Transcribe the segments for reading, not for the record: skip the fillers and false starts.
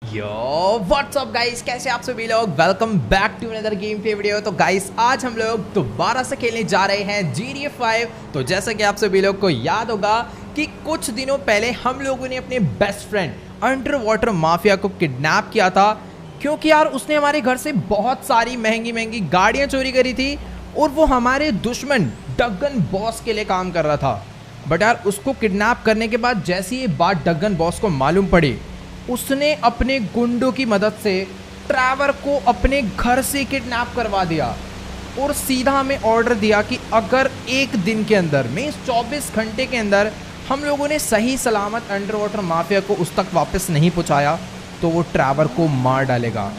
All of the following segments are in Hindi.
यो व्हाट्सअप गाइस, कैसे आप सभी लोग। Welcome back to another game play video. तो गाइस आज हम लोग दोबारा से खेलने जा रहे हैं GTA 5। तो जैसा कि आप सभी लोग को याद होगा कि कुछ दिनों पहले हम लोगों ने अपने best friend under water mafia को किडनैप किया था, क्योंकि यार उसने हमारे घर से बहुत सारी महंगी महंगी गाड़ियाँ चोरी करी थी और वो हमारे दुश्मन डगन बॉस के लिए काम कर रहा था। बट यार उसको किडनैप करने के बाद जैसी ये बात डगन बॉस को मालूम पड़ी, उसने अपने गुंडों की मदद से ट्रैवर को अपने घर से किडनैप करवा दिया और सीधा हमें ऑर्डर दिया कि अगर एक दिन के अंदर में 24 घंटे के अंदर हम लोगों ने सही सलामत अंडर वाटर माफिया को उस तक वापस नहीं पहुंचाया तो वो ट्रैवर को मार डालेगा।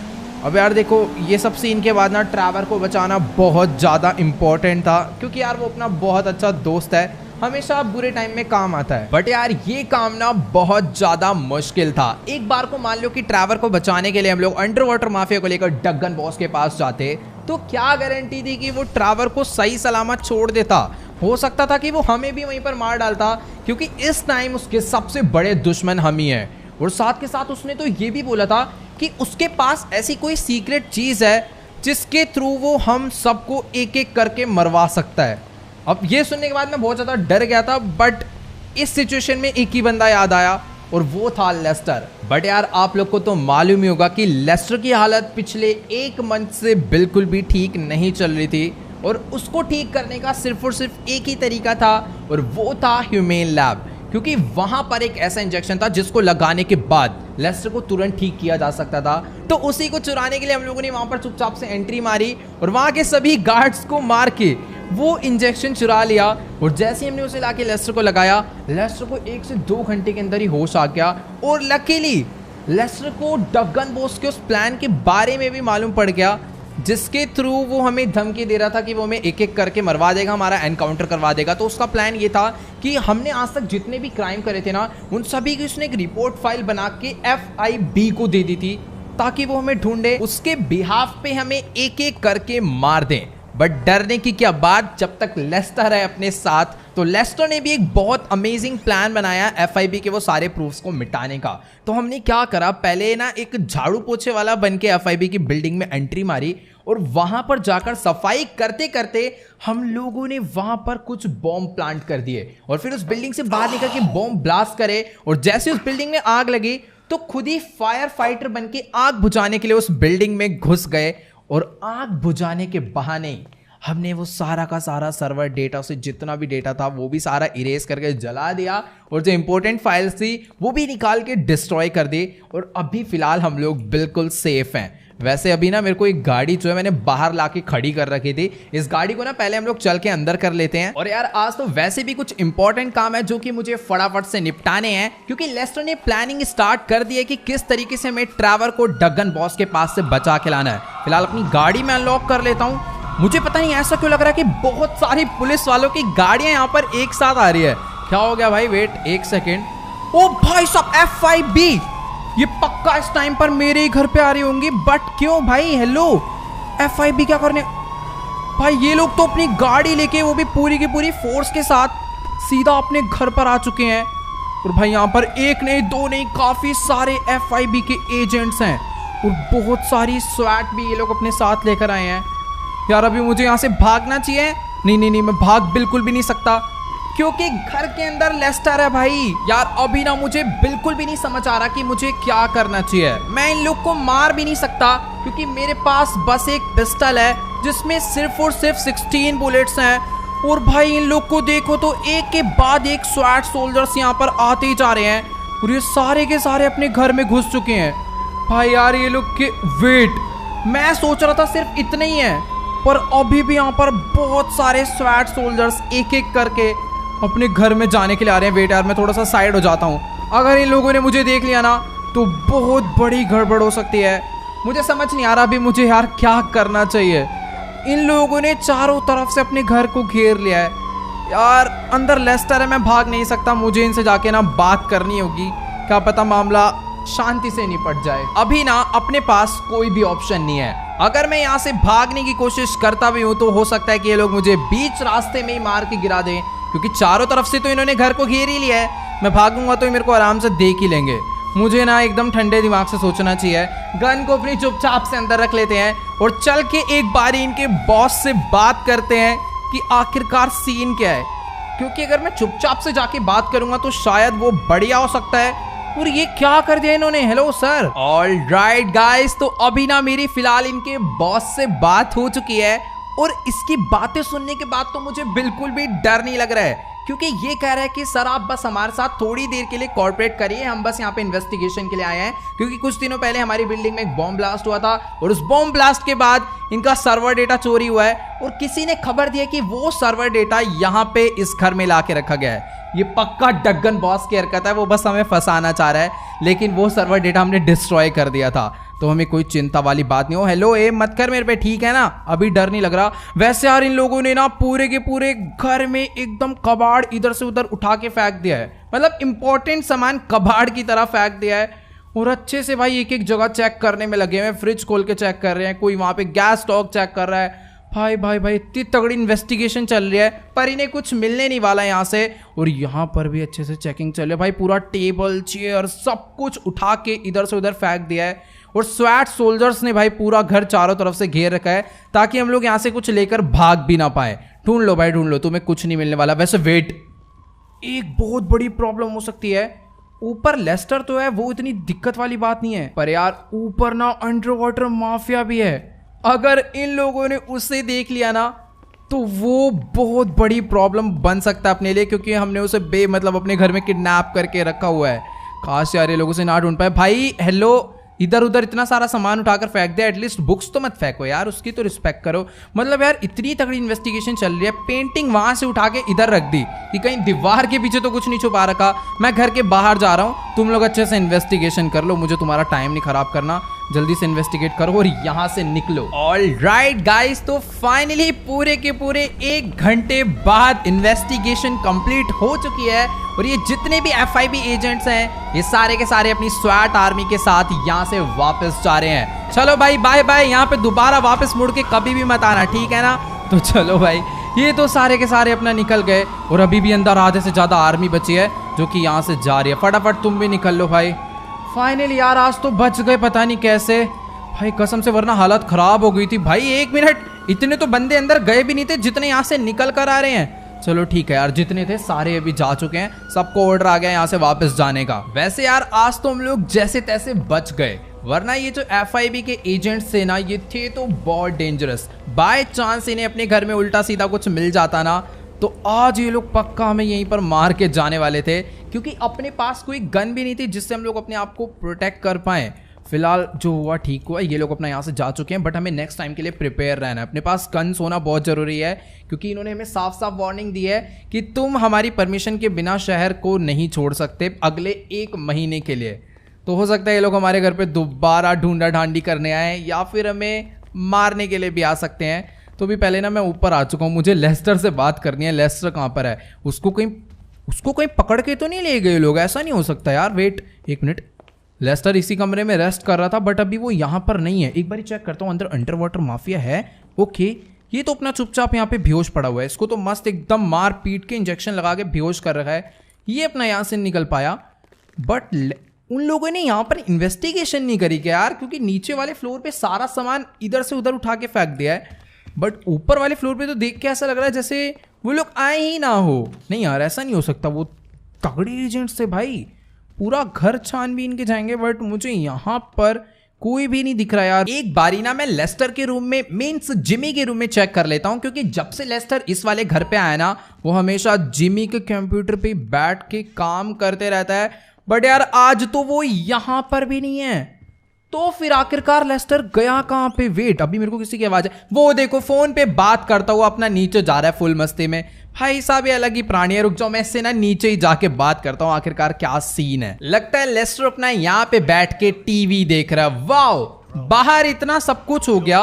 अब यार देखो, ये सब सीन के बाद ना ट्रैवर को बचाना बहुत ज़्यादा इम्पोर्टेंट था, क्योंकि यार वो अपना बहुत अच्छा दोस्त है, हमेशा बुरे टाइम में काम आता है। बट यार ये काम ना बहुत ज्यादा मुश्किल था। एक बार को मान लो कि ट्रैवर को बचाने के लिए हम लोग अंडर वाटर माफिया को लेकर डगन बॉस के पास जाते, तो क्या गारंटी थी कि वो ट्रैवर को सही सलामत छोड़ देता। हो सकता था कि वो हमें भी वहीं पर मार डालता, क्योंकि इस टाइम उसके सबसे बड़े दुश्मन हम ही हैं। और साथ के साथ उसने तो ये भी बोला था कि उसके पास ऐसी कोई सीक्रेट चीज है जिसके थ्रू वो हम सबको एक एक करके मरवा सकता है। अब ये सुनने के बाद मैं बहुत ज़्यादा डर गया था, बट इस सिचुएशन में एक ही बंदा याद आया और वो था लेस्टर। बट यार आप लोग को तो मालूम ही होगा कि लेस्टर की हालत पिछले एक मंथ से बिल्कुल भी ठीक नहीं चल रही थी और उसको ठीक करने का सिर्फ और सिर्फ एक ही तरीका था और वो था ह्यूमेन लैब, क्योंकि वहां पर एक ऐसा इंजेक्शन था जिसको लगाने के बाद लेस्टर को तुरंत ठीक किया जा सकता था। तो उसी को चुराने के लिए हम लोगों ने वहां पर चुपचाप से एंट्री मारी और वहां के सभी गार्ड्स को मार के वो इंजेक्शन चुरा लिया। और जैसे ही हमने उसे लाके लेस्टर को लगाया, लेस्टर को 1 से 2 घंटे के अंदर ही होश आ गया। और लकीली लेस्टर को डगन बॉस के उस प्लान के बारे में भी मालूम पड़ गया, जिसके थ्रू वो हमें धमकी दे रहा था कि वो हमें एक एक करके मरवा देगा, हमारा एनकाउंटर करवा देगा। तो उसका प्लान ये था कि हमने आज तक जितने भी क्राइम करे थे ना, उन सभी की उसने एक रिपोर्ट फाइल बना के FIB को दे दी थी, ताकि वो हमें ढूंढे, उसके बिहाफ पे हमें एक एक करके मार दें। बट डरने की क्या बात, जब तक लेस्टर है अपने साथ। तो लेस्टर ने भी एक बहुत अमेजिंग प्लान बनाया FIB के वो सारे प्रूफ्स को मिटाने का। तो हमने क्या करा, पहले ना एक झाड़ू पोछे वाला बन के FIB की बिल्डिंग में एंट्री मारी और वहां पर जाकर सफाई करते करते हम लोगों ने वहां पर कुछ बॉम्ब प्लांट कर दिए और फिर उस बिल्डिंग से बाहर निकल के बॉम्ब ब्लास्ट करे। और जैसे उस बिल्डिंग में आग लगी तो खुद ही फायर फाइटर बन के आग बुझाने के लिए उस बिल्डिंग में घुस गए और आग बुझाने के बहाने हमने वो सारा का सारा सर्वर डेटा से जितना भी डेटा था वो भी सारा इरेज करके जला दिया और जो इंपॉर्टेंट फाइल्स थी वो भी निकाल के डिस्ट्रॉय कर दी। और अभी फिलहाल हम लोग बिल्कुल सेफ हैं। वैसे अभी ना मेरे को एक गाड़ी जो है मैंने बाहर लाके खड़ी कर रखी थी, इस गाड़ी को ना पहले हम लोग चल के अंदर कर लेते हैं। और यार आज तो वैसे भी कुछ इंपॉर्टेंट काम है जो कि मुझे फटाफट से निपटाने हैं, क्योंकि लेस्टर ने प्लानिंग स्टार्ट कर दी है कि किस तरीके से हमें ट्रैवर को डगन बॉस के पास से बचा के लाना है। फिलहाल अपनी गाड़ी में अनलॉक कर लेता हूँ। मुझे पता नहीं ऐसा क्यों लग रहा है कि बहुत सारी पुलिस वालों की गाड़ियां यहाँ पर एक साथ आ रही है। क्या हो गया भाई, वेट 1 सेकेंड। ओ भाई साहब, FIB ये पक्का इस टाइम पर मेरे ही घर पे आ रही होंगी। बट क्यों भाई, हेलो FIB क्या करने भाई, ये लोग तो अपनी गाड़ी लेके वो भी पूरी की पूरी फोर्स के साथ सीधा अपने घर पर आ चुके हैं। और भाई यहाँ पर एक नहीं दो नहीं, काफी सारे FIB के एजेंट्स हैं और बहुत सारी स्वैट भी ये लोग अपने साथ लेकर आए हैं। यार अभी मुझे यहाँ से भागना चाहिए। नहीं, मैं भाग बिल्कुल भी नहीं सकता, क्योंकि घर के अंदर लेस्टर है भाई। यार अभी ना मुझे बिल्कुल भी नहीं समझ आ रहा कि मुझे क्या करना चाहिए। मैं इन लोग को मार भी नहीं सकता, क्योंकि मेरे पास बस एक पिस्टल है जिसमें सिर्फ और सिर्फ 16 बुलेट्स हैं। और भाई इन लोग को देखो तो एक के बाद एक स्वैट सोल्जर्स यहाँ पर आते ही जा रहे हैं और ये सारे के सारे अपने घर में घुस चुके हैं। भाई यार ये लोग के वेट, मैं सोच रहा था सिर्फ इतने ही है, पर अभी भी यहाँ पर बहुत सारे स्वैट सोल्जर्स एक एक करके अपने घर में जाने के लिए आ रहे हैं। वेट यार मैं थोड़ा सा साइड हो जाता हूँ, अगर इन लोगों ने मुझे देख लिया ना तो बहुत बड़ी गड़बड़ हो सकती है। मुझे समझ नहीं आ रहा अभी मुझे यार क्या करना चाहिए। इन लोगों ने चारों तरफ से अपने घर को घेर लिया है। यार अंदर लेस्टर है, मैं भाग नहीं सकता, मुझे इनसे जाके ना बात करनी होगी, क्या पता मामला शांति से निपट जाए। अभी ना अपने पास कोई भी ऑप्शन नहीं है। अगर मैं यहाँ से भागने की कोशिश करता भी हूँ तो हो सकता है कि ये लोग मुझे बीच रास्ते में ही मार के गिरा दें, क्योंकि चारों तरफ से तो इन्होंने घर को घेर ही लिया है। मैं भागूंगा तो मेरे को आराम से देख ही लेंगे। मुझे ना एकदम ठंडे दिमाग से सोचना चाहिए। गन को अपनी चुपचाप से अंदर रख लेते हैं और चल के एक बारी इनके बॉस से बात करते हैं कि आखिरकार सीन क्या है, क्योंकि अगर मैं चुपचाप से जाके बात करूंगा तो शायद वो बढ़िया हो सकता है। और ये क्या कर दिया इन्होंने। Hello sir. All right guys, तो अभी ना मेरी फिलहाल इनके बॉस से बात हो चुकी है और इसकी बातें सुनने के बाद तो मुझे बिल्कुल भी डर नहीं लग रहा है, क्योंकि ये कह रहा है कि सर आप बस हमारे साथ थोड़ी देर के लिए कॉर्पोरेट करिए, हम बस यहाँ पे इन्वेस्टिगेशन के लिए आए हैं। क्योंकि कुछ दिनों पहले हमारी बिल्डिंग में एक बॉम्ब ब्लास्ट हुआ था और उस बॉम्ब ब्लास्ट के बाद इनका सर्वर डेटा चोरी हुआ है और किसी ने खबर दी है कि वो सर्वर डेटा यहाँ पे इस घर में ला के रखा गया है। ये पक्का डग्गन बॉस की हरकत है, वो बस हमें फंसाना चाह रहा है, लेकिन वो सर्वर डेटा हमने डिस्ट्रॉय कर दिया था, तो हमें कोई चिंता वाली बात नहीं हो। हेलो ए मत कर मेरे पे, ठीक है ना, अभी डर नहीं लग रहा। वैसे यार इन लोगों ने ना पूरे के पूरे घर में एकदम कबाड़ इधर से उधर उठा के फेंक दिया है, मतलब इंपॉर्टेंट सामान कबाड़ की तरह फेंक दिया है और अच्छे से भाई एक एक जगह चेक करने में लगे हुए हैं। फ्रिज खोल के चेक कर रहे हैं, कोई वहां पे गैस स्टॉक चेक कर रहा है। भाई भाई भाई इतनी तगड़ी इन्वेस्टिगेशन चल रही है, पर इन्हें कुछ मिलने नहीं वाला यहाँ से। और यहाँ पर भी अच्छे से चेकिंग चल रही है भाई, पूरा टेबल चेयर सब कुछ उठा के इधर से उधर फेंक दिया है और स्वैट सोल्जर्स ने भाई पूरा घर चारों तरफ से घेर रखा है ताकि हम लोग यहाँ से कुछ लेकर भाग भी ना पाए। ढूंढ लो भाई ढूंढ लो, तुम्हें कुछ नहीं मिलने वाला। वैसे वेट, एक बहुत बड़ी प्रॉब्लम हो सकती है। ऊपर लेस्टर तो है, वो इतनी दिक्कत वाली बात नहीं है, पर यार ऊपर ना अंडर वाटर माफिया भी है। अगर इन लोगों ने उसे देख लिया ना तो वो बहुत बड़ी प्रॉब्लम बन सकता है अपने लिए, क्योंकि हमने उसे मतलब अपने घर में किडनैप करके रखा हुआ है। खास यार ये लोगों से ना ढूंढ पाए। भाई हेलो, इधर उधर इतना सारा सामान उठाकर फेंक दिया, एटलीस्ट बुक्स तो मत फेंको यार, उसकी तो रिस्पेक्ट करो। मतलब यार इतनी तगड़ी इन्वेस्टिगेशन चल रही है, पेंटिंग वहां से उठा के इधर रख दी कि कहीं दीवार के पीछे तो कुछ नहीं छुपा रखा। मैं घर के बाहर जा रहा हूँ, तुम लोग अच्छे से इन्वेस्टिगेशन कर लो, मुझे तुम्हारा टाइम नहीं खराब करना, जल्दी से इन्वेस्टिगेट करो और यहाँ से निकलो। ऑल राइट गाइस, तो फाइनली पूरे के पूरे 1 घंटे बाद इन्वेस्टिगेशन कंप्लीट हो चुकी है और ये जितने भी FIB एजेंट्स हैं ये सारे के सारे अपनी स्वैट आर्मी के साथ यहाँ से वापस जा रहे हैं। चलो भाई बाय बाय, यहाँ पे दोबारा वापस मुड़ के कभी भी मत आना, ठीक है ना। तो चलो भाई, ये तो सारे के सारे अपना निकल गए और अभी भी अंदर आधे से ज्यादा आर्मी बची है जो कि यहाँ से जा रही है। फटाफट तुम भी निकल लो भाई। फाइनली यार आज तो बच गए, पता नहीं कैसे भाई, कसम से, वरना हालत खराब हो गई थी भाई। 1 मिनट, इतने तो बंदे अंदर गए भी नहीं थे जितने यहाँ से निकल कर आ रहे हैं। चलो ठीक है यार, जितने थे सारे अभी जा चुके हैं, सबको ऑर्डर आ गया यहाँ से वापस जाने का। वैसे यार आज तो हम लोग जैसे तैसे बच गए, वरना ये जो FIB के एजेंट्स थे ना, ये थे तो बहुत डेंजरस। बाय चांस इन्हें अपने घर में उल्टा सीधा कुछ मिल जाता ना तो आज ये लोग पक्का हमें यहीं पर मार के जाने वाले थे, क्योंकि अपने पास कोई गन भी नहीं थी जिससे हम लोग अपने आप को प्रोटेक्ट कर पाएं। फिलहाल जो हुआ ठीक हुआ, ये लोग अपना यहाँ से जा चुके हैं, बट हमें नेक्स्ट टाइम के लिए प्रिपेयर रहना है। अपने पास गन्स होना बहुत ज़रूरी है, क्योंकि इन्होंने हमें साफ साफ वार्निंग दी है कि तुम हमारी परमिशन के बिना शहर को नहीं छोड़ सकते अगले 1 महीने के लिए। तो हो सकता है ये लोग हमारे घर पे दोबारा ढूंढा ढांडी करने आए या फिर हमें मारने के लिए भी आ सकते हैं। तो भी पहले ना मैं ऊपर आ चुका हूँ, मुझे लेस्टर से बात करनी है। लेस्टर कहाँ पर है? उसको कहीं पकड़ के तो नहीं ले गए लोग? ऐसा नहीं हो सकता यार। वेट 1 मिनट, लेस्टर इसी कमरे में रेस्ट कर रहा था, बट अभी वो यहाँ पर नहीं है। एक बार चेक करता हूँ, अंदर अंडर वाटर माफिया है। ओके, ये तो अपना चुपचाप यहाँ पे बेहोश पड़ा हुआ है, इसको तो मस्त एकदम मार पीट के इंजेक्शन लगा के बेहोश कर रखा है। ये अपना यहाँ से निकल पाया, बट उन लोगों ने यहाँ पर इन्वेस्टिगेशन नहीं करी क्या यार? क्योंकि नीचे वाले फ्लोर पे सारा सामान इधर से उधर उठा के फेंक दिया है, बट ऊपर वाले फ्लोर पे तो देख के ऐसा लग रहा है जैसे वो लोग आए ही ना हो। नहीं यार, ऐसा नहीं हो सकता, वो तगड़े एजेंट्स थे भाई, पूरा घर छानबीन के जाएंगे, बट मुझे यहाँ पर कोई भी नहीं दिख रहा यार। एक बारी ना मैं लेस्टर के रूम में, मीन्स जिमी के रूम में चेक कर लेता हूँ, क्योंकि जब से लेस्टर इस वाले घर पे आया ना, वो हमेशा जिमी के कंप्यूटर पे बैठ के काम करते रहता है, बट यार आज तो वो यहाँ पर भी नहीं है। तो फिर आखिरकार लेस्टर गया कहाँ पे? वेट, अभी मेरे को किसी की आवाज है, वो देखो फोन पे बात करता हुआ अपना नीचे जा रहा है फुल मस्ती में। भाई साहब ये अलग ही प्राणी है, रुक जाओ, मैं इससे ना नीचे ही जाके बात करता हूँ आखिरकार क्या सीन है। लगता है लेस्टर अपना यहाँ पे बैठ के टीवी देख रहा है। वाओ, बाहर इतना सब कुछ हो गया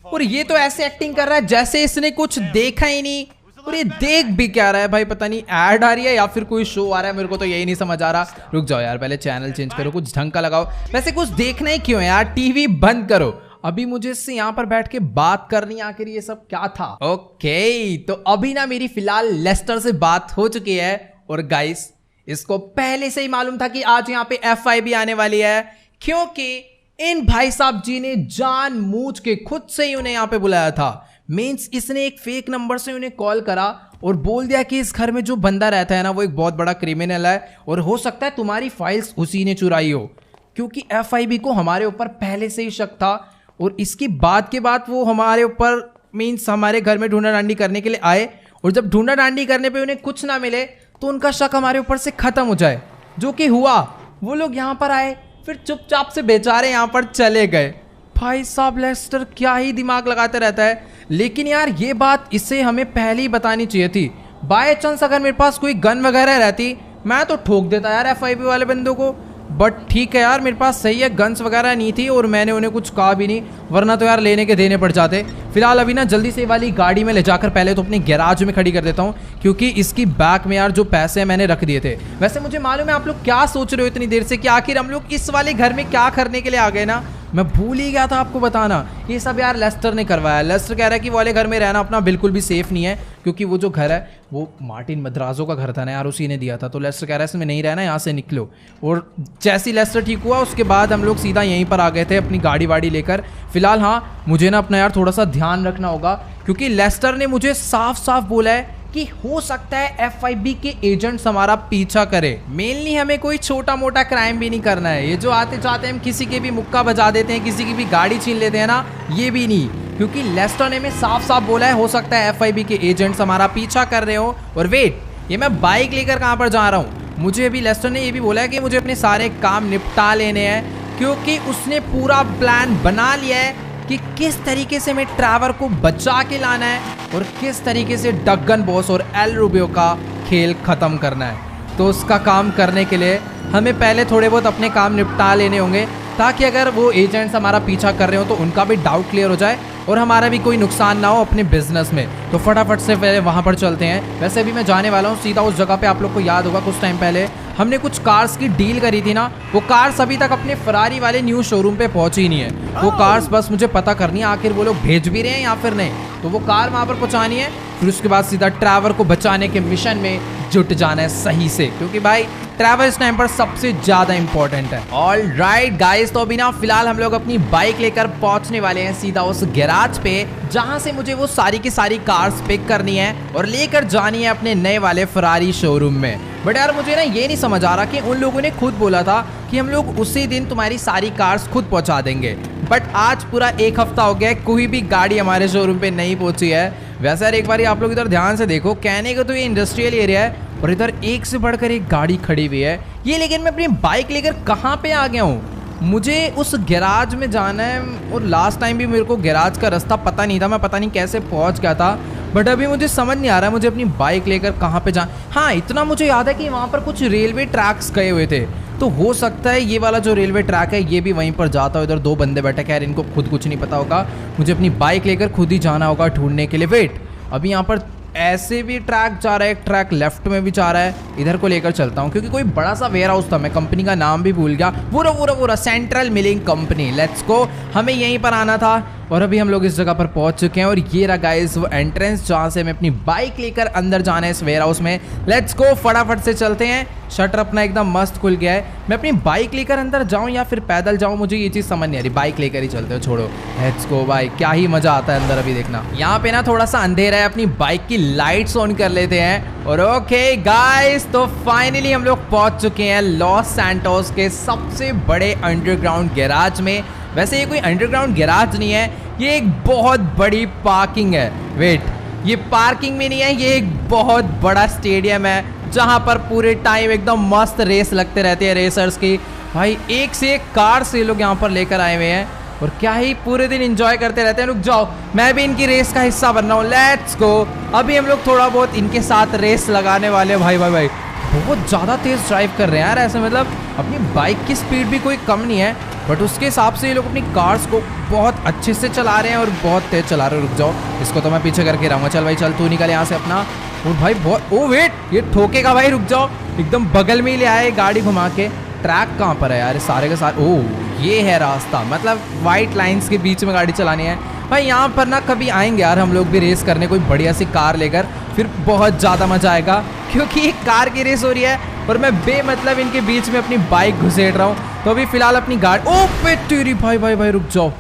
और ये तो ऐसे एक्टिंग कर रहा है जैसे इसने कुछ देखा ही नहीं। और ये देख भी क्या रहा है भाई, पता नहीं ऐड आ रही है या फिर कोई शो आ रहा है, मेरे को तो यही नहीं समझ आ रहा। रुक जाओ यार, पहले चैनल चेंज करो, कुछ ढंग का लगाओ। वैसे कुछ देखना ही क्यों है यार, टीवी बंद करो। अभी मुझे इससे यहाँ पर बैठ के बात करनी, आखिर ये सब क्या था? ओके, तो अभी ना मेरी फिलहाल लेस्टर से बात हो चुकी है और गाइस इसको पहले से ही मालूम था कि आज यहाँ पे F5 आने वाली है, क्योंकि इन भाई साहब जी ने जानबूझ के खुद से ही उन्हें यहाँ पे बुलाया था। मींस इसने एक फेक नंबर से उन्हें कॉल करा और बोल दिया कि इस घर में जो बंदा रहता है ना वो एक बहुत बड़ा क्रिमिनल है और हो सकता है तुम्हारी फाइल्स उसी ने चुराई हो, क्योंकि FIB को हमारे ऊपर पहले से ही शक था। और इसकी बात के बाद वो हमारे ऊपर मींस हमारे घर में ढूंढा डांडी करने के लिए आए, और जब ढूंढा डांडी करने पे उन्हें कुछ ना मिले तो उनका शक हमारे ऊपर से खत्म हो जाए, जो कि हुआ। वो लोग यहाँ पर आए, फिर चुपचाप से बेचारे यहाँ पर चले गए। भाई साहब लेस्टर क्या ही दिमाग लगाते रहता है। लेकिन यार ये बात इसे हमें पहले ही बतानी चाहिए थी। बाय चांस अगर मेरे पास कोई गन वगैरह रहती मैं तो ठोक देता यार FIB वाले बंदों को, बट ठीक है यार मेरे पास सही है गन्स वगैरह नहीं थी और मैंने उन्हें कुछ कहा भी नहीं, वरना तो यार लेने के देने पड़ जाते। फिलहाल अभी ना जल्दी से वाली गाड़ी में ले जाकर पहले तो अपने गैराज में खड़ी कर देता हूँ, क्योंकि इसकी बैक में यार जो पैसे मैंने रख दिए थे। वैसे मुझे मालूम है आप लोग क्या सोच रहे हो इतनी देर से कि आखिर हम लोग इस वाले घर में क्या करने के लिए आ गए ना, मैं भूल ही गया था आपको बताना। ये सब यार लेस्टर ने करवाया। लेस्टर कह रहा है कि वाले घर में रहना अपना बिल्कुल भी सेफ नहीं है, क्योंकि वो जो घर है वो मार्टिन मद्राजो का घर था ना यार, उसी ने दिया था। तो लेस्टर कह रहा है इसमें नहीं रहना, यहाँ से निकलो। और जैसे ही लेस्टर ठीक हुआ उसके बाद हम लोग सीधा यहीं पर आ गए थे अपनी गाड़ी वाड़ी लेकर। फिलहाल हाँ मुझे ना अपना यार थोड़ा सा ध्यान रखना होगा, क्योंकि लेस्टर ने मुझे साफ साफ बोला है कि हो सकता है FIB के एजेंट्स हमारा पीछा करे। मेनली हमें कोई छोटा मोटा क्राइम भी नहीं करना है। ये जो आते जाते हम किसी के भी मुक्का बजा देते हैं, किसी की भी गाड़ी छीन लेते हैं ना, ये भी नहीं, क्योंकि लेस्टर ने हमें साफ साफ बोला है हो सकता है FIB के एजेंट्स हमारा पीछा कर रहे हो। और वेट, ये मैं बाइक लेकर कहाँ पर जा रहा हूँ? मुझे अभी लेस्टर ने ये भी बोला है कि मुझे अपने सारे काम निपटा लेने हैं, क्योंकि उसने पूरा प्लान बना लिया है कि किस तरीके से हमें ट्रैवर को बचा के लाना है और किस तरीके से डगन बॉस और एल रूबियो का खेल खत्म करना है। तो उसका काम करने के लिए हमें पहले थोड़े बहुत अपने काम निपटा लेने होंगे, ताकि अगर वो एजेंट्स हमारा पीछा कर रहे हो तो उनका भी डाउट क्लियर हो जाए और हमारा भी कोई नुकसान ना हो अपने बिजनेस में। तो फटाफट से पहले वहाँ पर चलते हैं। वैसे भी मैं जाने वाला हूँ सीधा उस जगह पे। आप लोग को याद होगा कुछ टाइम पहले हमने कुछ कार्स की डील करी थी ना, वो कार्स अभी तक अपने फरारी वाले न्यू शोरूम पे पहुंची ही नहीं है। वो कार्स बस मुझे पता करनी है आखिर वो लोग भेज भी रहे हैं या फिर नहीं, तो वो कार वहाँ पर पहुँचानी है। फिर उसके बाद सीधा ट्रैवर को बचाने के मिशन में जुट जाना है सही से, क्योंकि भाई ट्रैवल इस टाइम पर सबसे ज्यादा इंपॉर्टेंट है। ऑल राइट गाइस, तो अभी ना फिलहाल हम लोग अपनी बाइक लेकर पहुंचने वाले हैं सीधा उस गैराज पे, जहां से मुझे वो सारी की सारी कार्स पिक करनी है और लेकर जानी है अपने नए वाले फरारी शोरूम में। बट यार मुझे ना ये नहीं समझ आ रहा कि उन लोगों ने खुद बोला था कि हम लोग उसी दिन तुम्हारी सारी कार्स खुद पहुंचा देंगे, बट आज पूरा एक हफ्ता हो गया है, कोई भी गाड़ी हमारे शोरूम पे नहीं पहुंची है। वैसे यार एक बार आप लोग इधर ध्यान से देखो, कहने को तो ये इंडस्ट्रियल एरिया है और इधर एक से बढ़कर एक गाड़ी खड़ी हुई है ये, लेकिन मैं अपनी बाइक लेकर कहाँ पे आ गया हूँ? मुझे उस गैराज में जाना है और लास्ट टाइम भी मेरे को गैराज का रास्ता पता नहीं था, मैं पता नहीं कैसे पहुँच गया था। बट अभी मुझे समझ नहीं आ रहा है मुझे अपनी बाइक लेकर कहाँ पे जा। हाँ इतना मुझे याद है कि वहाँ पर कुछ रेलवे ट्रैक्स गए हुए थे, तो हो सकता है ये वाला जो रेलवे ट्रैक है ये भी वहीं पर जाता हो। इधर दो बंदे बैठे, खैर इनको खुद कुछ नहीं पता होगा, मुझे अपनी बाइक लेकर खुद ही जाना होगा ढूंढने के लिए। वेट, अभी यहाँ पर ऐसे भी ट्रैक जा रहा है, एक ट्रैक लेफ्ट में भी जा रहा है, इधर को लेकर चलता हूँ क्योंकि कोई बड़ा सा वेयर हाउस था, मैं कंपनी का नाम भी भूल गया, पूरा central milling company. Let's go, हमें यहीं पर आना था और अभी हम लोग इस जगह पर पहुंच चुके हैं और ये रहा गाइस वो एंट्रेंस जहाँ से हमें अपनी बाइक लेकर अंदर जाना है इस वेयर हाउस में। लेट्स गो, फटाफट से चलते हैं। शटर अपना एकदम मस्त खुल गया है। मैं अपनी बाइक लेकर अंदर जाऊं या फिर पैदल जाऊं, मुझे ये चीज़ समझ नहीं आ रही। बाइक लेकर ही चलते हो, छोड़ो। लेट्स गो भाई, क्या ही मजा आता है अंदर। अभी देखना यहाँ पे ना थोड़ा सा अंधेरा है, अपनी बाइक की लाइट्स ऑन कर लेते हैं। और ओके गाइस, तो फाइनली हम लोग पहुंच चुके हैं लॉस सैंटोस के सबसे बड़े अंडरग्राउंड गैराज में। वैसे ये कोई अंडरग्राउंड गैराज नहीं है, ये एक बहुत बड़ी पार्किंग है। वेट, ये पार्किंग में नहीं है, ये एक बहुत बड़ा स्टेडियम है जहां पर पूरे टाइम एकदम मस्त रेस लगते रहते हैं रेसर्स की। भाई एक से एक कार से लोग यहाँ पर लेकर आए हुए हैं और क्या ही पूरे दिन एंजॉय करते रहते हैं। रुक जाओ, मैं भी इनकी रेस का हिस्सा बन रहा हूँ। लेट्स गो, अभी हम लोग थोड़ा बहुत इनके साथ रेस लगाने वाले हैं। भाई भाई भाई बहुत ज़्यादा तेज़ ड्राइव कर रहे हैं यार, ऐसे मतलब अपनी बाइक की स्पीड भी कोई कम नहीं है, बट उसके हिसाब से ये लोग अपनी कार्स को बहुत अच्छे से चला रहे हैं और बहुत तेज चला रहे हैं। रुक जाओ, इसको तो मैं पीछे करके रहूँगा। चल भाई चल, तू निकल यहाँ से अपना। और भाई बहुत, ओ वेट, ये ठोकेगा भाई, रुक जाओ। एकदम बगल में ही ले आए गाड़ी घुमा के। ट्रैक कहाँ पर है यार, सारे के सारे? ओह ये है रास्ता, मतलब वाइट लाइन्स के बीच में गाड़ी चलानी है। भाई यहाँ पर ना कभी आएंगे यार हम लोग भी रेस करने, कोई बढ़िया सी कार लेकर, फिर बहुत ज़्यादा मजा आएगा क्योंकि एक कार की रेस हो रही है और मैं बेमतलब इनके बीच में अपनी बाइक घुसेड़ रहा हूँ। तो अभी फिलहाल अपनी गाड़ी, ओ पे तेरी भाई भाई भाई रुक जाओ,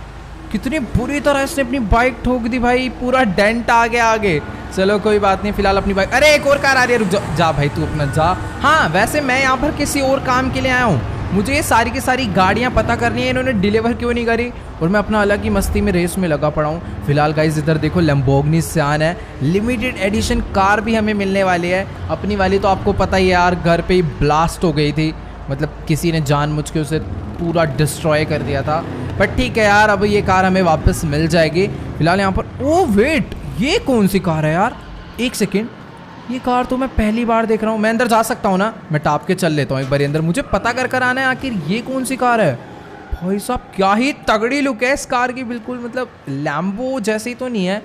कितनी बुरी तरह इसने अपनी बाइक ठोक दी भाई, पूरा डेंट आ गया आगे। चलो कोई बात नहीं, फिलहाल अपनी बाइक, अरे एक और कार आ रही है, रुक जा, जा भाई तू अपना जा। हाँ वैसे मैं यहाँ पर किसी और काम के लिए आया हूँ, मुझे ये सारी की सारी गाड़ियाँ पता करनी है, इन्होंने डिलीवर क्यों नहीं करी, और मैं अपना अलग ही मस्ती में रेस में लगा पड़ा हूँ। फिलहाल गाइस इधर देखो लैम्बोर्गिनी सियान है, लिमिटेड एडिशन कार भी हमें मिलने वाली है। अपनी वाली तो आपको पता ही है यार, घर पे ही ब्लास्ट हो गई थी, मतलब किसी ने जानबूझ के उसे पूरा डिस्ट्रॉय कर दिया था। बट ठीक है यार, अब ये कार हमें वापस मिल जाएगी। फिलहाल यहाँ पर, ओ वेट, ये कौन सी कार है यार, एक सेकेंड, ये कार तो मैं पहली बार देख रहा हूँ। मैं अंदर जा सकता हूँ ना, मैं टाप के चल लेता हूँ एक बार अंदर, मुझे पता कर आना है आखिर ये कौन सी कार है। भाई साहब क्या ही तगड़ी लुक है इस कार की, बिल्कुल मतलब लैम्बो जैसी तो नहीं है,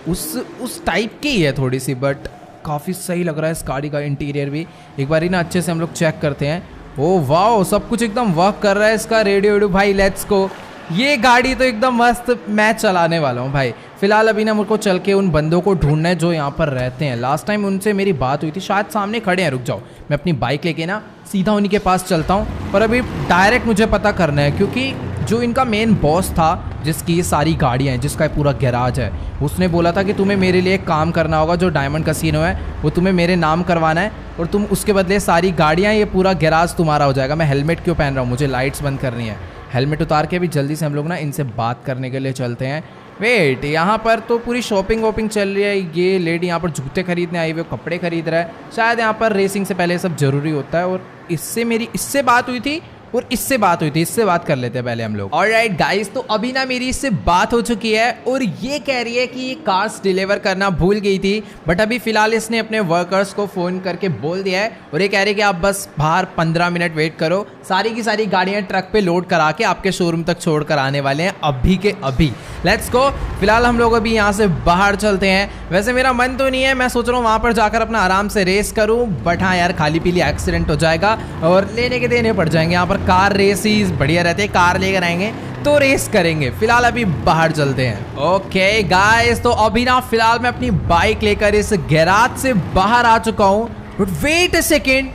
उस टाइप की है थोड़ी सी, बट काफ़ी सही लग रहा है इस गाड़ी का इंटीरियर भी। एक बार ही ना अच्छे से हम लोग चेक करते हैं। ओ वाओ, सब कुछ एकदम वर्क कर रहा है इसका, रेडियो वेडियो भाई, लेट्स गो। ये गाड़ी तो एकदम मस्त, मैं चलाने वाला हूँ भाई। फिलहाल अभी ना मुझको को चल के उन बंदों को ढूंढना है जो यहाँ पर रहते हैं। लास्ट टाइम उनसे मेरी बात हुई थी, शायद सामने खड़े हैं, रुक जाओ, मैं अपनी बाइक लेके ना सीधा उन्हीं के पास चलता हूँ। और अभी डायरेक्ट मुझे पता करना है, क्योंकि जो इनका मेन बॉस था, जिसकी ये सारी गाड़ियाँ हैं, जिसका पूरा गैराज है, उसने बोला था कि तुम्हें मेरे लिए एक काम करना होगा, जो डायमंड कैसीनो है वो तुम्हें मेरे नाम करवाना है, और तुम उसके बदले सारी गाड़ियाँ, ये पूरा गैराज तुम्हारा हो जाएगा। मैं हेलमेट क्यों पहन रहा हूँ, मुझे लाइट्स बंद करनी है। हेलमेट उतार के भी जल्दी से हम लोग ना इनसे बात करने के लिए चलते हैं। वेट, यहाँ पर तो पूरी शॉपिंग वॉपिंग चल रही है। ये लेडी यहाँ पर जूते खरीदने आई हुई, कपड़े खरीद रहा है, शायद यहाँ पर रेसिंग से पहले सब जरूरी होता है। और इससे बात हुई थी, और इससे बात हुई थी, इससे बात कर लेते हैं पहले हम लोग। ऑलराइट गाइस, तो अभी ना मेरी इससे बात हो चुकी है, और ये कह रही है कि ये कार्स डिलीवर करना भूल गई थी, बट अभी फिलहाल इसने अपने वर्कर्स को फ़ोन करके बोल दिया है, और ये कह रही है कि आप बस बाहर 15 मिनट वेट करो, सारी की सारी गाड़ियाँ ट्रक पे लोड करा के आपके शोरूम तक छोड़ कर आने वाले हैं अभी के अभी। Let's go. फिलहाल हम लोग अभी यहाँ से बाहर चलते हैं। वैसे मेरा मन तो नहीं है, मैं सोच रहा हूँ वहाँ पर जाकर अपना आराम से रेस करूँ, बट हाँ यार, खाली पीली एक्सीडेंट हो जाएगा और लेने के देने पड़ जाएंगे। यहाँ पर कार रेसिस बढ़िया रहते हैं, कार लेकर आएंगे तो रेस करेंगे। फिलहाल अभी बाहर चलते हैं। ओके गाइस, तो अभी ना फिलहाल मैं अपनी बाइक लेकर इस गैराज से बाहर आ चुका हूँ। बट वेट अ सेकेंड,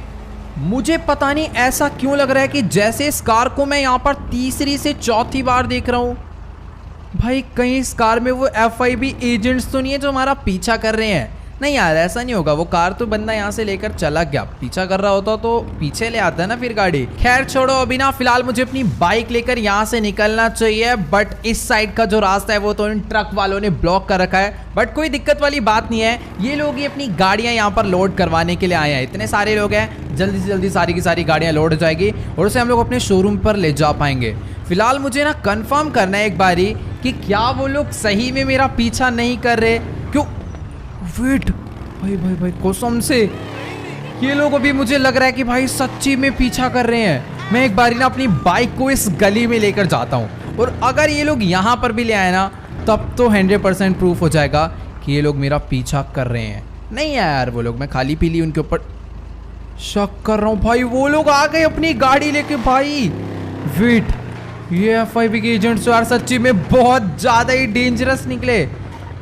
मुझे पता नहीं ऐसा क्यों लग रहा है कि जैसे इस कार को मैं यहाँ पर तीसरी से चौथी बार देख रहा हूँ। भाई कहीं इस कार में वो FIB एजेंट्स तो नहीं है जो हमारा पीछा कर रहे हैं? नहीं यार, ऐसा नहीं होगा। वो कार तो बंदा यहाँ से लेकर चला गया, पीछा कर रहा होता तो पीछे ले आता है ना फिर गाड़ी। खैर छोड़ो, अभी ना फिलहाल मुझे अपनी बाइक लेकर यहाँ से निकलना चाहिए, बट इस साइड का जो रास्ता है वो तो इन ट्रक वालों ने ब्लॉक कर रखा है। बट कोई दिक्कत वाली बात नहीं है, ये लोग ही अपनी गाड़ियाँ यहाँ पर लोड करवाने के लिए आए हैं। इतने सारे लोग हैं, जल्दी से जल्दी सारी की सारी गाड़ियाँ लोड हो जाएगी और उसे हम लोग अपने शोरूम पर ले जा पाएंगे। फिलहाल मुझे ना कंफर्म करना है एक बारी कि क्या वो लोग सही में मेरा पीछा नहीं कर रहे। क्यों? वेट, भाई भाई भाई कसम से ये लोग, अभी मुझे लग रहा है कि भाई सच्ची में पीछा कर रहे हैं। मैं एक बारी ना अपनी बाइक को इस गली में लेकर जाता हूँ, और अगर ये लोग यहाँ पर भी ले आए ना, तब तो 100% प्रूफ हो जाएगा कि ये लोग मेरा पीछा कर रहे हैं। नहीं यार, वो लोग, मैं खाली पीली उनके ऊपर शक कर रहा हूँ। भाई वो लोग आ गए अपनी गाड़ी लेके। भाई वेट, ये FIB के एजेंट्स यार सच्ची में बहुत ज़्यादा ही डेंजरस निकले।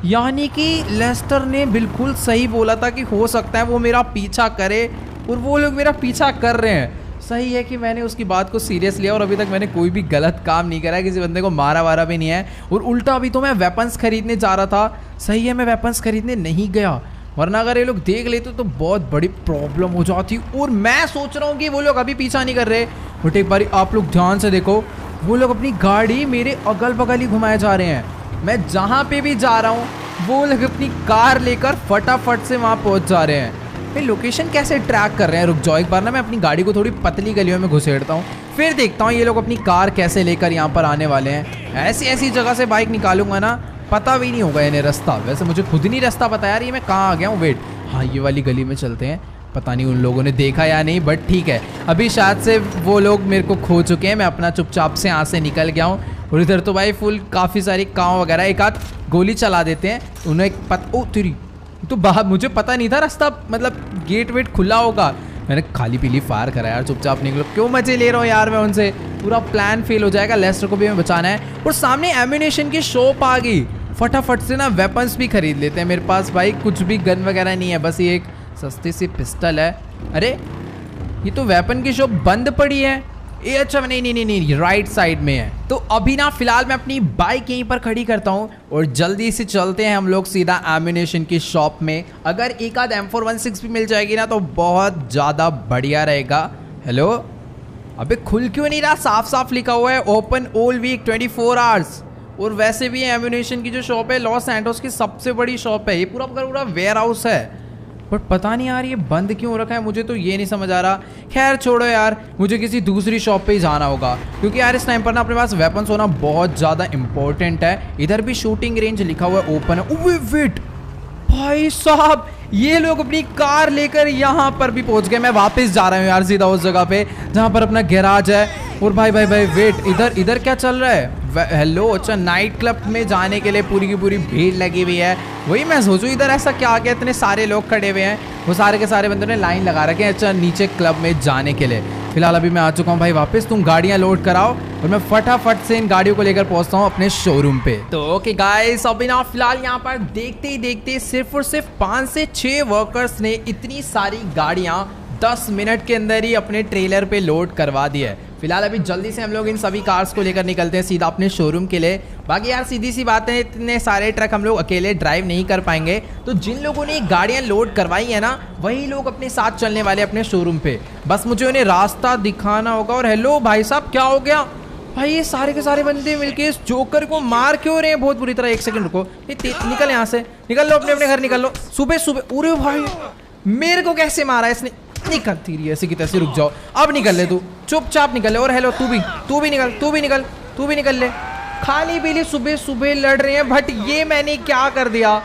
यानी कि लेस्टर ने बिल्कुल सही बोला था कि हो सकता है वो मेरा पीछा करे, और वो लोग मेरा पीछा कर रहे हैं। सही है कि मैंने उसकी बात को सीरियस लिया, और अभी तक मैंने कोई भी गलत काम नहीं करा है, किसी बंदे को मारा वारा भी नहीं है। और उल्टा अभी तो मैं वेपन्स खरीदने जा रहा था। सही है, मैं वेपन्स खरीदने नहीं गया, वरना अगर ये लोग देख लेते तो बहुत बड़ी प्रॉब्लम हो जाती। और मैं सोच रहा हूँ कि वो लोग अभी पीछा नहीं कर रहे, बट एक बारी आप लोग ध्यान से देखो, वो लोग अपनी गाड़ी मेरे अगल बगल ही घुमाए जा रहे हैं। मैं जहाँ पे भी जा रहा हूँ वो लोग अपनी कार लेकर फटाफट से वहाँ पहुँच जा रहे हैं। भाई लोकेशन कैसे ट्रैक कर रहे हैं? रुक जाओ, एक बार ना मैं अपनी गाड़ी को थोड़ी पतली गलियों में घुसेड़ता हूँ, फिर देखता हूँ ये लोग अपनी कार कैसे लेकर यहाँ पर आने वाले हैं। ऐसी ऐसी जगह से बाइक निकालूंगा ना, पता भी नहीं होगा इन्हें रास्ता। वैसे मुझे खुद नहीं रास्ता पता यार, ये मैं कहाँ आ गया हूँ। वेट, हाँ ये वाली गली में चलते हैं। पता नहीं उन लोगों ने देखा या नहीं, बट ठीक है, अभी शायद से वो लोग मेरे को खो चुके हैं। मैं अपना चुपचाप से यहाँ से निकल गया हूँ। और इधर तो भाई फुल काफ़ी सारी कांव वगैरह, एक आध गोली चला देते हैं उन्हें। ओ तेरी, तो बाहर मुझे पता नहीं था रास्ता, मतलब गेट वेट खुला होगा। मैंने खाली पीली फायर करा यार, चुपचाप निकलो। क्यों मजे ले रहा हूँ यार मैं उनसे, पूरा प्लान फेल हो जाएगा। लेस्टर को भी हमें बचाना है। और सामने एम्यूनेशन की शॉप आ गई, फटाफट से ना वेपन्स भी खरीद लेते हैं। मेरे पास भाई कुछ भी गन वगैरह नहीं है, बस ये एक सस्ती सी पिस्टल है। अरे ये तो वेपन की शॉप बंद पड़ी है। ये अच्छा, नहीं नहीं नहीं नहीं, राइट साइड में है। तो अभी ना फिलहाल मैं अपनी बाइक यहीं पर खड़ी करता हूँ और जल्दी से चलते हैं हम लोग सीधा एम्यूनेशन की शॉप में। अगर एक आध M416 भी मिल जाएगी ना तो बहुत ज़्यादा बढ़िया रहेगा। हेलो, अबे खुल क्यों नहीं रहा? साफ साफ लिखा हुआ है ओपन ऑल वीक 24 आवर्स। और वैसे भी एम्यूनेशन की जो शॉप है लॉस सैंटोस की सबसे बड़ी शॉप है, ये पूरा पूरा वेयर हाउस है। बट पता नहीं यार ये बंद क्यों हो रखा है, मुझे तो ये नहीं समझ आ रहा। खैर छोड़ो यार, मुझे किसी दूसरी शॉप पे ही जाना होगा क्योंकि यार इस टाइम पर ना अपने पास वेपन्स होना बहुत ज़्यादा इंपॉर्टेंट है। इधर भी शूटिंग रेंज लिखा हुआ है ओपन है। वेट भाई साहब, ये लोग अपनी कार लेकर यहाँ पर भी पहुँच गए। मैं वापस जा रहा हूँ यार सीधा उस जगह पे जहाँ पर अपना गैराज है। और भाई भाई भाई वेट, इधर क्या चल रहा है? हेलो, अच्छा नाइट क्लब में जाने के लिए पूरी की पूरी भीड़ लगी हुई है। वही मैं सोचूं इधर ऐसा क्या आ गया, इतने सारे लोग खड़े हुए हैं। वो सारे के सारे बंदों ने लाइन लगा रखे हैं अच्छा नीचे क्लब में जाने के लिए। फिलहाल अभी मैं आ चुका हूँ भाई वापस। तुम गाड़ियाँ लोड कराओ और मैं फटाफट से इन गाड़ियों को लेकर पहुँचता हूँ अपने शोरूम पे। तो ओके गाइस, अभी ना फिलहाल यहाँ पर देखते ही देखते सिर्फ और सिर्फ 5 से 6 वर्कर्स ने इतनी सारी गाड़ियाँ 10 मिनट के अंदर ही अपने ट्रेलर पे लोड करवा दी है। फिलहाल अभी जल्दी से हम लोग इन सभी कार्स को लेकर निकलते हैं सीधा अपने शोरूम के लिए। बाकी यार सीधी सी बात है, इतने सारे ट्रक हम लोग अकेले ड्राइव नहीं कर पाएंगे, तो जिन लोगों ने गाड़ियां लोड करवाई है ना वही लोग अपने साथ चलने वाले अपने शोरूम पे। बस मुझे उन्हें रास्ता दिखाना होगा। और हेलो भाई साहब, क्या हो गया भाई? ये सारे के सारे बंदे मिलके इस जोकर को मार क्यों रहे हैं बहुत बुरी तरह? एक सेकंड रुको, निकल यहाँ से, निकल लो, अपने घर निकल लो। सुबह सुबह, अरे भाई मेरे को कैसे मारा इसने? निकलती रही ऐसे की तैसे, रुक जाओ, अब निकल ले तू, चुपचाप निकल ले। और हेलो तू भी निकल ले। खाली पीली सुबह सुबह लड़ रहे हैं। बट ये मैंने क्या कर दिया?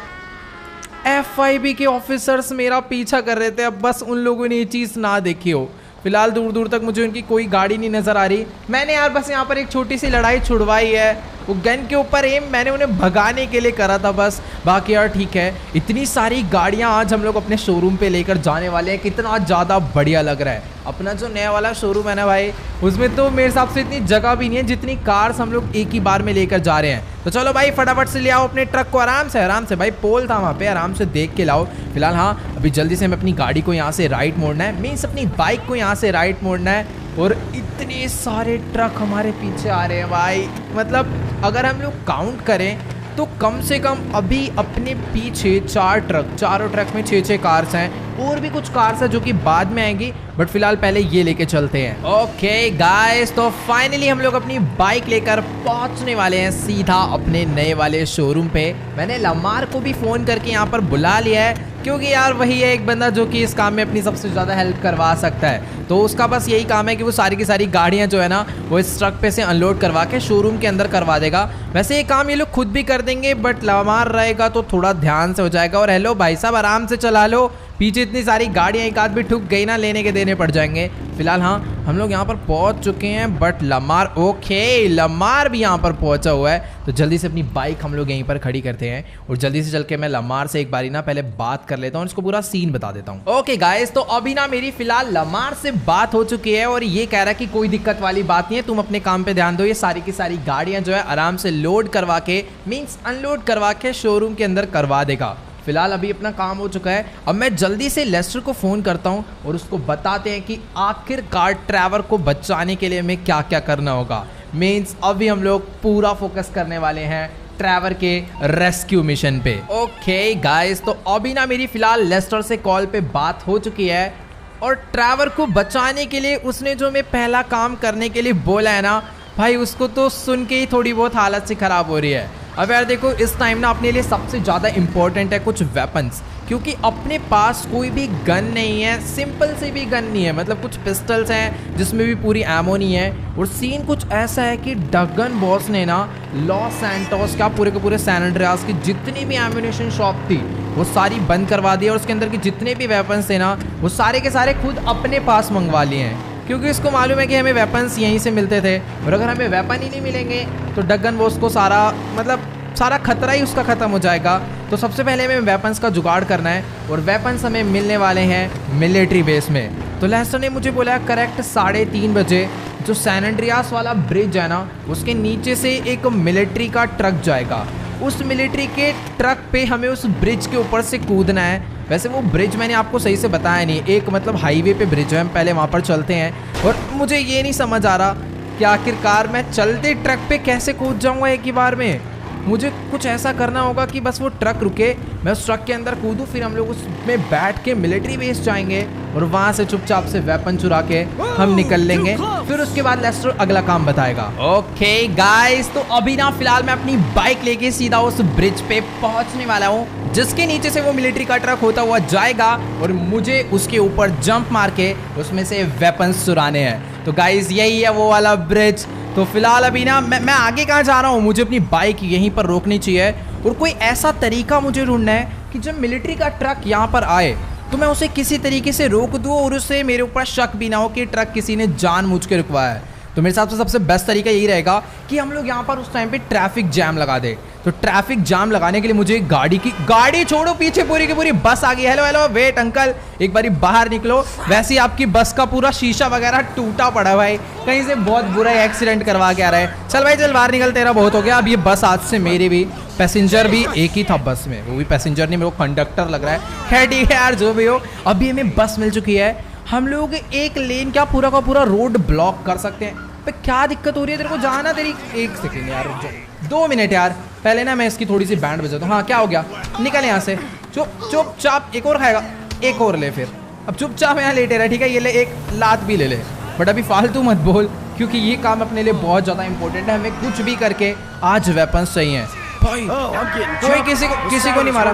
FIB के ऑफिसर्स मेरा पीछा कर रहे थे, अब बस उन लोगों ने ये चीज़ ना देखी हो। फिलहाल दूर दूर तक मुझे उनकी कोई गाड़ी नहीं नजर आ रही। मैंने यार बस यहाँ पर एक छोटी सी लड़ाई छुड़वाई है, वो गन के ऊपर एम मैंने उन्हें भगाने के लिए करा था बस। बाकी यार ठीक है, इतनी सारी गाड़ियाँ आज हम लोग अपने शोरूम पे लेकर जाने वाले हैं, कितना ज़्यादा बढ़िया लग रहा है। अपना जो नया वाला शोरूम है ना भाई, उसमें तो मेरे हिसाब से इतनी जगह भी नहीं है जितनी कार्स हम लोग एक ही बार में लेकर जा रहे हैं। तो चलो भाई फटाफट से ले आओ अपने ट्रक को, आराम से भाई, पोल था वहाँ पे, आराम से देख के लाओ। फिलहाल हाँ, अभी जल्दी से हमें अपनी गाड़ी को यहाँ से राइट मोड़ना है, मीन्स अपनी बाइक को यहाँ से राइट मोड़ना है। और इतने सारे ट्रक हमारे पीछे आ रहे हैं भाई, मतलब अगर हम लोग काउंट करें तो कम से कम अभी अपने पीछे 4 ट्रक, चारों ट्रक में 6-6 कार्स हैं। और भी कुछ कार्स हैं जो कि बाद में आएंगी, बट फिलहाल पहले ये लेके चलते हैं। ओके गाइस, तो फाइनली हम लोग अपनी बाइक लेकर पहुंचने वाले हैं सीधा अपने नए वाले शोरूम पे। मैंने लमार को भी फ़ोन करके यहाँ पर बुला लिया है क्योंकि यार वही है एक बंदा जो कि इस काम में अपनी सबसे ज़्यादा हेल्प करवा सकता है। तो उसका बस यही काम है कि वो सारी की सारी गाड़ियाँ जो है ना वो इस ट्रक पे से अनलोड करवा के शोरूम के अंदर करवा देगा। वैसे ये काम ये लोग खुद भी कर देंगे, बट लमार रहेगा तो थोड़ा ध्यान से हो जाएगा। और हेलो भाई साहब, आराम से चला लो, पीछे इतनी सारी गाड़ियाँ एक आध भी ठुक गई ना, लेने के देने पड़ जाएंगे। फिलहाल हाँ, हम लोग यहाँ पर पहुँच चुके हैं, बट लमार, ओके लमार भी यहाँ पर पहुँचा हुआ है। तो जल्दी से अपनी बाइक हम लोग यहीं पर खड़ी करते हैं और जल्दी से चल के मैं लमार से एक बारी ना पहले बात कर लेता हूँ, इसको पूरा सीन बता देता हूँ। ओके गाइस, तो अभी ना मेरी फिलहाल लमार से बात हो चुकी है और ये कह रहा है कि कोई दिक्कत वाली बात नहीं है, तुम अपने काम पे ध्यान दो। ये सारी की सारी गाड़ियाँ जो है आराम से लोड करवा के, मीन्स अनलोड करवा के शोरूम के अंदर करवा देगा। फिलहाल अभी अपना काम हो चुका है। अब मैं जल्दी से लेस्टर को फ़ोन करता हूं और उसको बताते हैं कि आखिरकार ट्रैवर को बचाने के लिए हमें क्या क्या करना होगा। मीन्स अभी हम लोग पूरा फोकस करने वाले हैं ट्रैवर के रेस्क्यू मिशन पे। ओके गाइस, तो अभी ना मेरी फिलहाल लेस्टर से कॉल पे बात हो चुकी है और ट्रैवर को बचाने के लिए उसने जो हमें पहला काम करने के लिए बोला है ना भाई, उसको तो सुन के ही थोड़ी बहुत हालत सी ख़राब हो रही है। अब यार देखो, इस टाइम ना अपने लिए सबसे ज़्यादा इम्पोर्टेंट है कुछ वेपन्स, क्योंकि अपने पास कोई भी गन नहीं है, सिंपल सी भी गन नहीं है। मतलब कुछ पिस्टल्स हैं जिसमें भी पूरी एमो नहीं है। और सीन कुछ ऐसा है कि डगन बॉस ने ना लॉस सैंटोस का पूरे के पूरे सैन एंड्रियास की जितनी भी एम्यूनेशन शॉप थी वो सारी बंद करवा दी और उसके अंदर के जितने भी वेपन्स थे ना वो सारे के सारे खुद अपने पास मंगवा लिए हैं, क्योंकि इसको मालूम है कि हमें वेपन्स यहीं से मिलते थे और अगर हमें वेपन ही नहीं मिलेंगे तो डगन बॉस को सारा खतरा ही उसका ख़त्म हो जाएगा। तो सबसे पहले हमें वेपन्स का जुगाड़ करना है और वेपन्स हमें मिलने वाले हैं मिलिट्री बेस में। तो लेस्टर ने मुझे बोला करेक्ट 3:30 बजे जो सैन एंड्रियास वाला ब्रिज है ना उसके नीचे से एक मिलिट्री का ट्रक जाएगा। उस मिलिट्री के ट्रक पे हमें उस ब्रिज के ऊपर से कूदना है। वैसे वो ब्रिज मैंने आपको सही से बताया नहीं, एक मतलब हाईवे पे ब्रिज है, हम पहले वहाँ पर चलते हैं। और मुझे ये नहीं समझ आ रहा कि आखिरकार मैं चलते ट्रक पे कैसे कूद जाऊँगा एक ही बार में। मुझे कुछ ऐसा करना होगा कि बस वो ट्रक रुके, मैं उस ट्रक के अंदर कूदूँ, फिर हम लोग उसमें बैठ के मिलिट्री बेस जाएंगे और वहाँ से चुपचाप से वेपन चुरा के हम निकल लेंगे। फिर उसके बाद लेस्टर अगला काम बताएगा। ओके गाइस, तो अभी ना फिलहाल मैं अपनी बाइक लेके सीधा उस ब्रिज पे पहुंचने वाला हूँ, जिसके नीचे से वो मिलिट्री का ट्रक होता हुआ जाएगा और मुझे उसके ऊपर जंप मार के उसमें से वेपन्स चुराने हैं। तो गाइस यही है वो वाला ब्रिज। तो फिलहाल अभी ना मैं आगे कहाँ जा रहा हूँ, मुझे अपनी बाइक यहीं पर रोकनी चाहिए और कोई ऐसा तरीका मुझे ढूंढना है कि जब मिलिट्री का ट्रक यहाँ पर आए तो मैं उसे किसी तरीके से रोक दूँ और उससे मेरे ऊपर शक भी ना हो कि ट्रक किसी ने जानबूझ के रुकवाया है। तो मेरे हिसाब से सबसे बेस्ट तरीका यही रहेगा कि हम लोग यहाँ पर उस टाइम पे ट्रैफिक जैम लगा दे। तो ट्रैफिक जाम लगाने के लिए मुझे गाड़ी छोड़ो, पीछे पूरी की पूरी बस आ गई। हेलो हेलो, वेट अंकल, एक बारी बाहर निकलो। वैसे ही आपकी बस का पूरा शीशा वगैरह टूटा पड़ा भाई, कहीं से बहुत बुरा एक्सीडेंट करवा के आ रहा है। चल भाई चल बाहर निकल, तेरा बहुत हो गया। अब ये बस आज से मेरी भी, पैसेंजर भी एक ही था बस में, वो भी पैसेंजर नहीं, मेरे को कंडक्टर लग रहा है। खैर ठीक है यार, जो भी हो, अभी हमें बस मिल चुकी है। हम लोग एक लेन क्या पूरा का पूरा रोड ब्लॉक कर सकते हैं। पे क्या दिक्कत हो रही है तेरे को, जाना तेरी। एक सेकेंड यार, 2 मिनट यार, पहले ना मैं इसकी थोड़ी सी बैंड बजाता हूँ। हाँ क्या हो गया, निकल यहाँ से। चुपचाप, एक और खाएगा, एक और ले, फिर अब चुपचाप यहाँ लेटे रहा, ठीक है। ये ले, एक लात भी ले ले, बट अभी फालतू मत बोल, क्योंकि ये काम अपने लिए बहुत ज़्यादा इंपॉर्टेंट है। हमें कुछ भी करके आज वेपन्स चाहिए भाई। कोई किसी को नहीं मारा,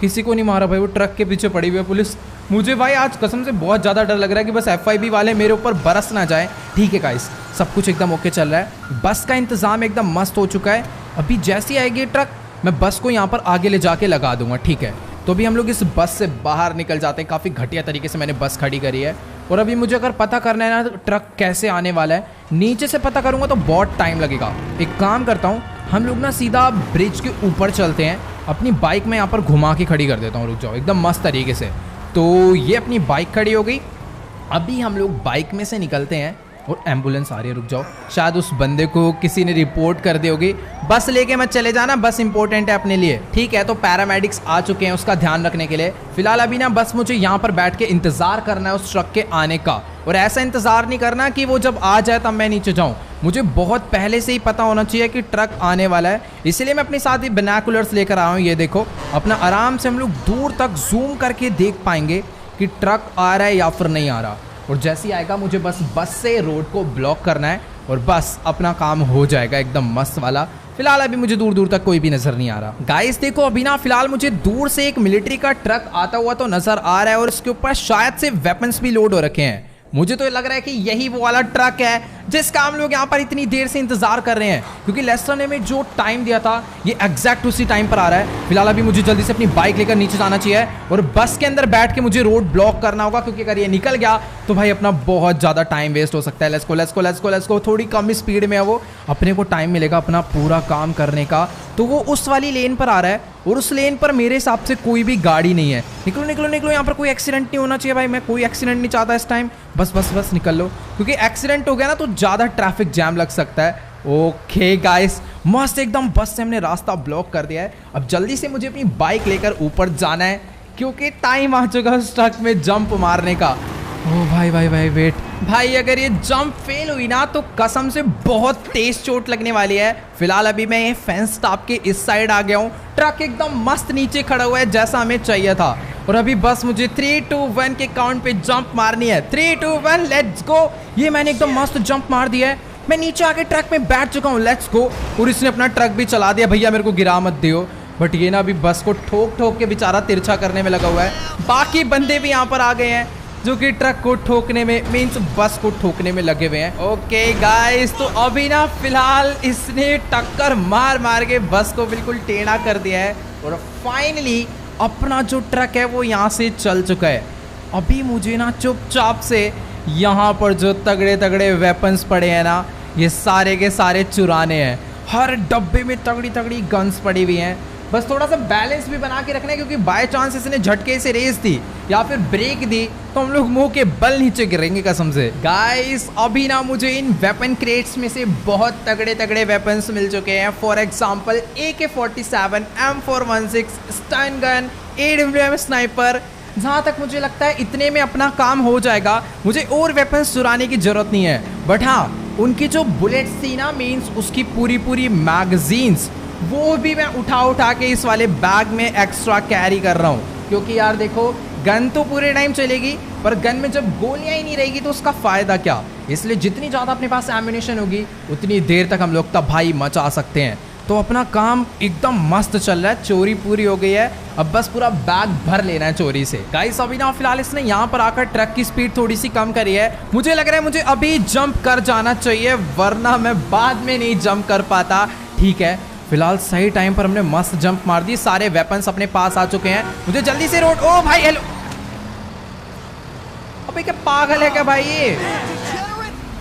किसी को नहीं मारा भाई। वो ट्रक के पीछे पड़ी हुई है पुलिस। मुझे भाई आज कसम से बहुत ज़्यादा डर लग रहा है कि बस FIB वाले मेरे ऊपर बरस ना जाए। ठीक है गाइस, सब कुछ एकदम ओके चल रहा है, बस का इंतज़ाम एकदम मस्त हो चुका है। अभी जैसी आएगी ट्रक, मैं बस को यहाँ पर आगे ले जाके लगा दूंगा, ठीक है। तो अभी हम लोग इस बस से बाहर निकल जाते हैं। काफ़ी घटिया तरीके से मैंने बस खड़ी करी है। और अभी मुझे अगर पता करना है ना तो ट्रक कैसे आने वाला है, नीचे से पता करूँगा तो बहुत टाइम लगेगा। एक काम करता हूँ, हम लोग ना सीधा ब्रिज के ऊपर चलते हैं। अपनी बाइक में यहाँ पर घुमा के खड़ी कर देता हूँ, रुक जाओ, एकदम मस्त तरीके से। तो ये अपनी बाइक खड़ी हो गई। अभी हम लोग बाइक में से निकलते हैं और एम्बुलेंस आ रही है, रुक जाओ, शायद उस बंदे को किसी ने रिपोर्ट कर दी होगी। बस लेके मत चले जाना, बस इंपॉर्टेंट है अपने लिए, ठीक है। तो पैरामेडिक्स आ चुके हैं उसका ध्यान रखने के लिए। फिलहाल अभी ना बस मुझे यहाँ पर बैठ के इंतज़ार करना है उस ट्रक के आने का। और ऐसा इंतज़ार नहीं करना कि वो जब आ जाए तब मैं नीचे जाऊँ, मुझे बहुत पहले से ही पता होना चाहिए कि ट्रक आने वाला है। इसलिए मैं अपने साथ ही बिनोकुलर्स लेकर आया हूँ। ये देखो, अपना आराम से हम लोग दूर तक जूम करके देख पाएंगे कि ट्रक आ रहा है या फिर नहीं आ रहा। और जैसे ही आएगा मुझे बस से रोड को ब्लॉक करना है और बस अपना काम हो जाएगा एकदम मस्त वाला। फिलहाल अभी मुझे दूर दूर तक कोई भी नजर नहीं आ रहा। गाइस देखो, अभी ना फिलहाल मुझे दूर से एक मिलिट्री का ट्रक आता हुआ तो नजर आ रहा है और इसके ऊपर शायद से वेपन्स भी लोड हो रखे हैं। मुझे तो लग रहा है कि यही वो वाला ट्रक है जिसका हम लोग यहाँ पर इतनी देर से इंतजार कर रहे हैं, क्योंकि लेस्टर ने में जो टाइम दिया था ये एग्जैक्ट उसी टाइम पर आ रहा है। फिलहाल अभी मुझे जल्दी से अपनी बाइक लेकर नीचे जाना चाहिए और बस के अंदर बैठ के मुझे रोड ब्लॉक करना होगा, क्योंकि अगर ये निकल गया तो भाई अपना बहुत ज़्यादा टाइम वेस्ट हो सकता है। Let's go let's go let's go let's go. थोड़ी कम स्पीड में है वो, अपने को टाइम मिलेगा अपना पूरा काम करने का। तो वो उस वाली लेन पर आ रहा है और उस लेन पर मेरे हिसाब से कोई भी गाड़ी नहीं है। निकलो निकलो निकलो, यहाँ पर कोई एक्सीडेंट नहीं होना चाहिए भाई, मैं कोई एक्सीडेंट नहीं चाहता इस टाइम। बस बस बस निकल लो, क्योंकि एक्सीडेंट हो गया ना तो ज़्यादा ट्रैफिक जैम लग सकता है। ओके गाइस, मस्त एकदम बस से हमने रास्ता ब्लॉक कर दिया है। अब जल्दी से मुझे अपनी बाइक लेकर ऊपर जाना है, क्योंकि टाइम आ चुका है ट्रक में जंप मारने का। ओ भाई भाई भाई वेट भाई, अगर ये जंप फेल हुई ना तो कसम से बहुत तेज चोट लगने वाली है। फिलहाल अभी मैं ये फेंस टॉप के इस साइड आ गया हूँ। ट्रक एकदम मस्त नीचे खड़ा हुआ है जैसा हमें चाहिए था। और अभी बस मुझे 3 2 1 के काउंट पे जंप मारनी है। 3 2 1 लेट्स गो। ये मैंने एकदम मस्त जंप मार दिया है। मैं नीचे आके ट्रक में बैठ चुका हूँ, लेट्स गो। और इसने अपना ट्रक भी चला दिया। भैया मेरे को गिरा मत दियो। बट ये ना अभी बस को ठोक ठोक के बेचारा तिरछा करने में लगा हुआ है। बाकी बंदे भी यहाँ पर आ गए हैं जो कि ट्रक को ठोकने में, मीन्स बस को ठोकने में लगे हुए हैं। ओके गाइस, तो अभी ना फिलहाल इसने टक्कर मार मार के बस को बिल्कुल टेढ़ा कर दिया है और फाइनली अपना जो ट्रक है वो यहाँ से चल चुका है। अभी मुझे ना चुपचाप से यहाँ पर जो तगड़े तगड़े वेपन्स पड़े हैं ना, ये सारे के सारे चुराने हैं। हर डब्बे में तगड़ी तगड़ी गन्स पड़ी हुई हैं। बस थोड़ा सा बैलेंस भी बना के रखना है, क्योंकि बाय चांस इसने झटके से रेस दी या फिर ब्रेक दी तो हम लोग मुंह के बल नीचे गिरेंगे कसम से। गाइस अभी ना मुझे इन वेपन क्रेट्स में से बहुत तगड़े तगड़े वेपन्स मिल चुके हैं। For example AK-47, M416, stun gun, AWM sniper. जहाँ तक मुझे लगता है इतने में अपना काम हो जाएगा, मुझे और वेपन्स चुराने की जरूरत नहीं है। बट हाँ, उनकी जो बुलेट्स थी ना, मीन्स उसकी पूरी मैगजीन्स, वो भी मैं उठा के इस वाले बैग में एक्स्ट्रा कैरी कर रहा हूँ। क्योंकि यार देखो, गन तो पूरे टाइम चलेगी पर गन में जब गोलियां ही नहीं रहेगी तो उसका फायदा क्या। इसलिए जितनी ज़्यादा अपने पास एम्यूनेशन होगी उतनी देर तक हम लोग तबाही मचा सकते हैं। तो अपना काम एकदम मस्त चल रहा है, चोरी पूरी हो गई है, अब बस पूरा बैग भर लेना है चोरी से। गाइस अभी ना फिलहाल इसने यहाँ पर आकर ट्रक की स्पीड थोड़ी सी कम करी है। मुझे लग रहा है मुझे अभी जंप कर जाना चाहिए, वरना मैं बाद में नहीं जंप कर पाता। ठीक है, फिलहाल सही टाइम पर हमने मस्त जंप मार दी, सारे वेपन्स अपने पास आ चुके हैं। मुझे जल्दी से रोड, ओ भाई हेलो, अबे क्या पागल है क्या भाई ये,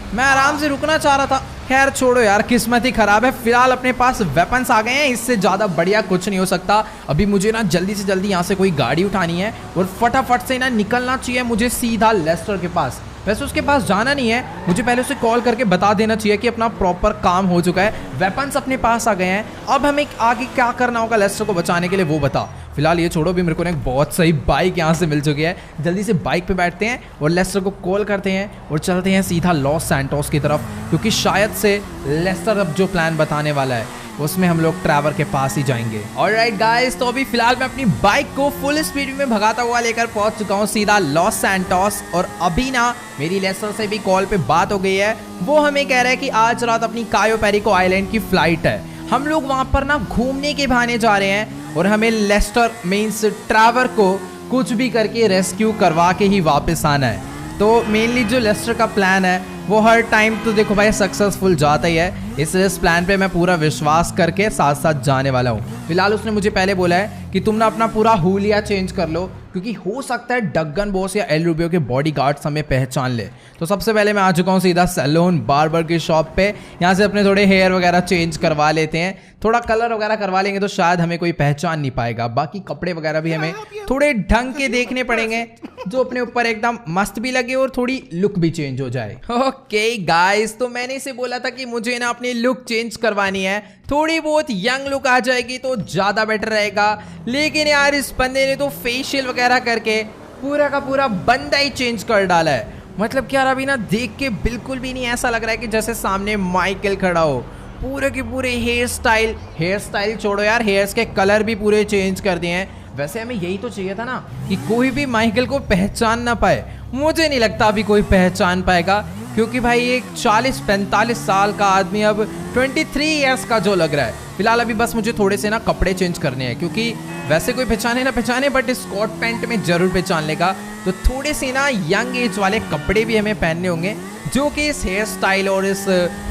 मैं आराम से रुकना चाह रहा था। खैर छोड़ो यार, किस्मत ही खराब है। फिलहाल अपने पास वेपन्स आ गए हैं, इससे ज़्यादा बढ़िया कुछ नहीं हो सकता। अभी मुझे ना जल्दी से जल्दी यहाँ से कोई गाड़ी उठानी है और फटाफट से ना निकलना चाहिए मुझे सीधा लेस्टर के पास। वैसे उसके पास जाना नहीं है, मुझे पहले उसे कॉल करके बता देना चाहिए कि अपना प्रॉपर काम हो चुका है, वेपन्स अपने पास आ गए हैं। अब हमें आगे क्या करना होगा लेस्टर को बचाने के लिए वो बता। फिलहाल ये छोड़ो, भी मेरे को एक बहुत सही बाइक यहाँ से मिल चुकी है। जल्दी से बाइक पे बैठते हैं और लेस्टर को कॉल करते हैं और चलते हैं सीधा लॉस सैंटोस की तरफ, क्योंकि शायद से लेस्टर अब जो प्लान बताने वाला है उसमें हम लोग ट्रैवर के पास ही जाएंगे। ऑलराइट गाइस, तो अभी फिलहाल मैं अपनी बाइक को फुल स्पीड में भगाता हुआ लेकर पहुंच चुका हूं सीधा लॉस सैंटोस। और अभी ना मेरी लेस्टर से भी कॉल पे बात हो गई है, वो हमें कह रहा है कि आज रात अपनी कायो पेरिको आइलैंड की फ्लाइट है। हम लोग वहां पर ना घूमने के बहाने जा रहे हैं और हमें लेस्टर मीन्स ट्रैवर को कुछ भी करके रेस्क्यू करवा के ही वापस आना है। तो मेनली जो लेस्टर का प्लान है वो हर टाइम तो देखो भाई सक्सेसफुल जाता ही है, इसलिए इस प्लान पे मैं पूरा विश्वास करके साथ साथ जाने वाला हूँ। फिलहाल उसने मुझे पहले बोला है कि तुम ना अपना पूरा हुलिया चेंज कर लो, क्योंकि हो सकता है डगन बॉस या एल रूबियो के बॉडीगार्ड्स हमें पहचान ले। तो सबसे पहले मैं आ चुका हूँ सीधा सैलून बार्बर की शॉप पे, यहाँ से अपने थोड़े हेयर वगैरह चेंज करवा लेते हैं, थोड़ा कलर वगैरह करवा लेंगे तो शायद हमें कोई पहचान नहीं पाएगा। बाकी कपड़े वगैरह भी हमें थोड़े ढंग के देखने पड़ेंगे जो अपने ऊपर एकदम मस्त भी लगे और थोड़ी लुक भी चेंज हो जाए। ओके गाइस, तो मैंने इसे बोला था कि मुझे ना अपनी लुक चेंज करवानी है, थोड़ी बहुत यंग लुक आ जाएगी तो ज्यादा बेटर रहेगा। लेकिन यार इस बंदे ने तो फेशियल वगैरह करके पूरा का पूरा बंदा ही चेंज कर डाला है। मतलब कि यार अभी ना देख के बिल्कुल भी नहीं ऐसा लग रहा है कि जैसे सामने माइकल खड़ा हो। पूरे के पूरे हेयर स्टाइल छोड़ो यार, हेयर्स के कलर भी पूरे चेंज कर दिए हैं। वैसे हमें यही तो चाहिए था ना कि कोई भी माइकल को पहचान ना पाए। मुझे नहीं लगता अभी कोई पहचान पाएगा, क्योंकि भाई एक 40-45 साल का आदमी अब 23 इयर्स का जो लग रहा है। फिलहाल अभी बस मुझे थोड़े से ना कपड़े चेंज करने हैं, क्योंकि वैसे कोई पहचाने ना पहचाने बट स्कॉट पैंट में जरूर पहचान लेगा। तो थोड़े से ना यंग एज वाले कपड़े भी हमें पहनने होंगे जो कि इस हेयर स्टाइल और इस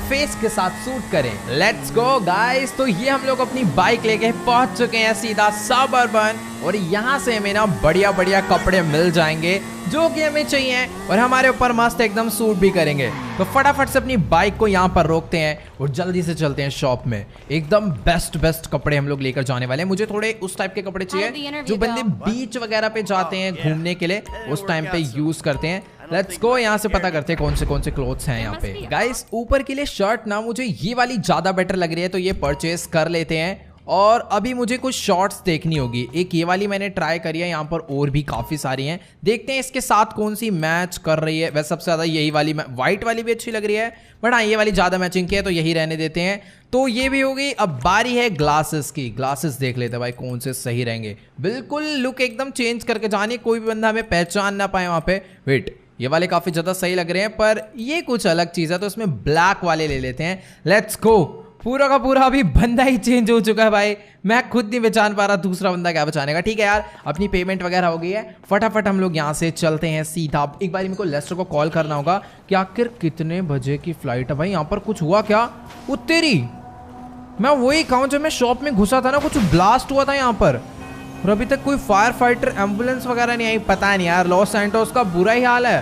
फेस के साथ सूट करें। लेट्स गो गाइस, तो ये हम लोग अपनी बाइक लेके पहुंच चुके हैं सीधा सबअर्बन, और यहाँ से हमें ना बढ़िया बढ़िया कपड़े मिल जाएंगे जो कि हमें चाहिए और हमारे ऊपर मस्त एकदम सूट भी करेंगे। तो फटाफट से अपनी बाइक को यहाँ पर रोकते हैं और जल्दी से चलते हैं शॉप में। एकदम बेस्ट कपड़े हम लोग लेकर जाने वाले हैं। मुझे थोड़े उस टाइप के कपड़े चाहिए जो बंदे बीच वगैरह पे जाते हैं घूमने के लिए, उस टाइम पे यूज करते हैं। लेट्स गो, यहाँ से पता करते हैं कौन से क्लोथ्स हैं यहाँ पे। गाइस ऊपर के लिए शर्ट ना मुझे ये वाली ज्यादा बेटर लग रही है, तो ये परचेस कर लेते हैं। और अभी मुझे कुछ शॉर्ट्स देखनी होगी। एक ये वाली मैंने ट्राई करी है, यहाँ पर और भी काफ़ी सारी हैं, देखते हैं इसके साथ कौन सी मैच कर रही है। वैसे सबसे ज़्यादा यही वाली, वाइट वाली भी अच्छी लग रही है, बट हाँ ये वाली ज़्यादा मैचिंग की है तो यही रहने देते हैं। तो ये भी होगी। अब बारी है ग्लासेस की। ग्लासेस देख लेते हैं भाई कौन से सही रहेंगे। बिल्कुल लुक एकदम चेंज करके जानी, कोई भी बंदा हमें पहचान ना पाए वहाँ पे। वेट, ये वाले काफ़ी ज़्यादा सही लग रहे हैं, पर ये कुछ अलग चीज़ है तो इसमें ब्लैक वाले ले लेते हैं। Let's go. पूरा का पूरा अभी बंदा ही चेंज हो चुका है भाई, मैं खुद नहीं पहचान पा रहा, दूसरा बंदा क्या पहचानेगा। ठीक है यार, अपनी पेमेंट वगैरह हो गई है, फटाफट हम लोग यहाँ से चलते हैं सीधा। एक बार मेरे को लेस्टर को कॉल करना होगा कि आखिर कितने बजे की फ्लाइट है। भाई यहाँ पर कुछ हुआ क्या? उत्तेरी, मैं वही कहूँ जब मैं शॉप में घुसा था ना, कुछ ब्लास्ट हुआ था यहाँ पर और अभी तक कोई फायर फाइटर एम्बुलेंस वगैरह नहीं आई। पता नहीं यार, लॉस सैंटोस का बुरा ही हाल है,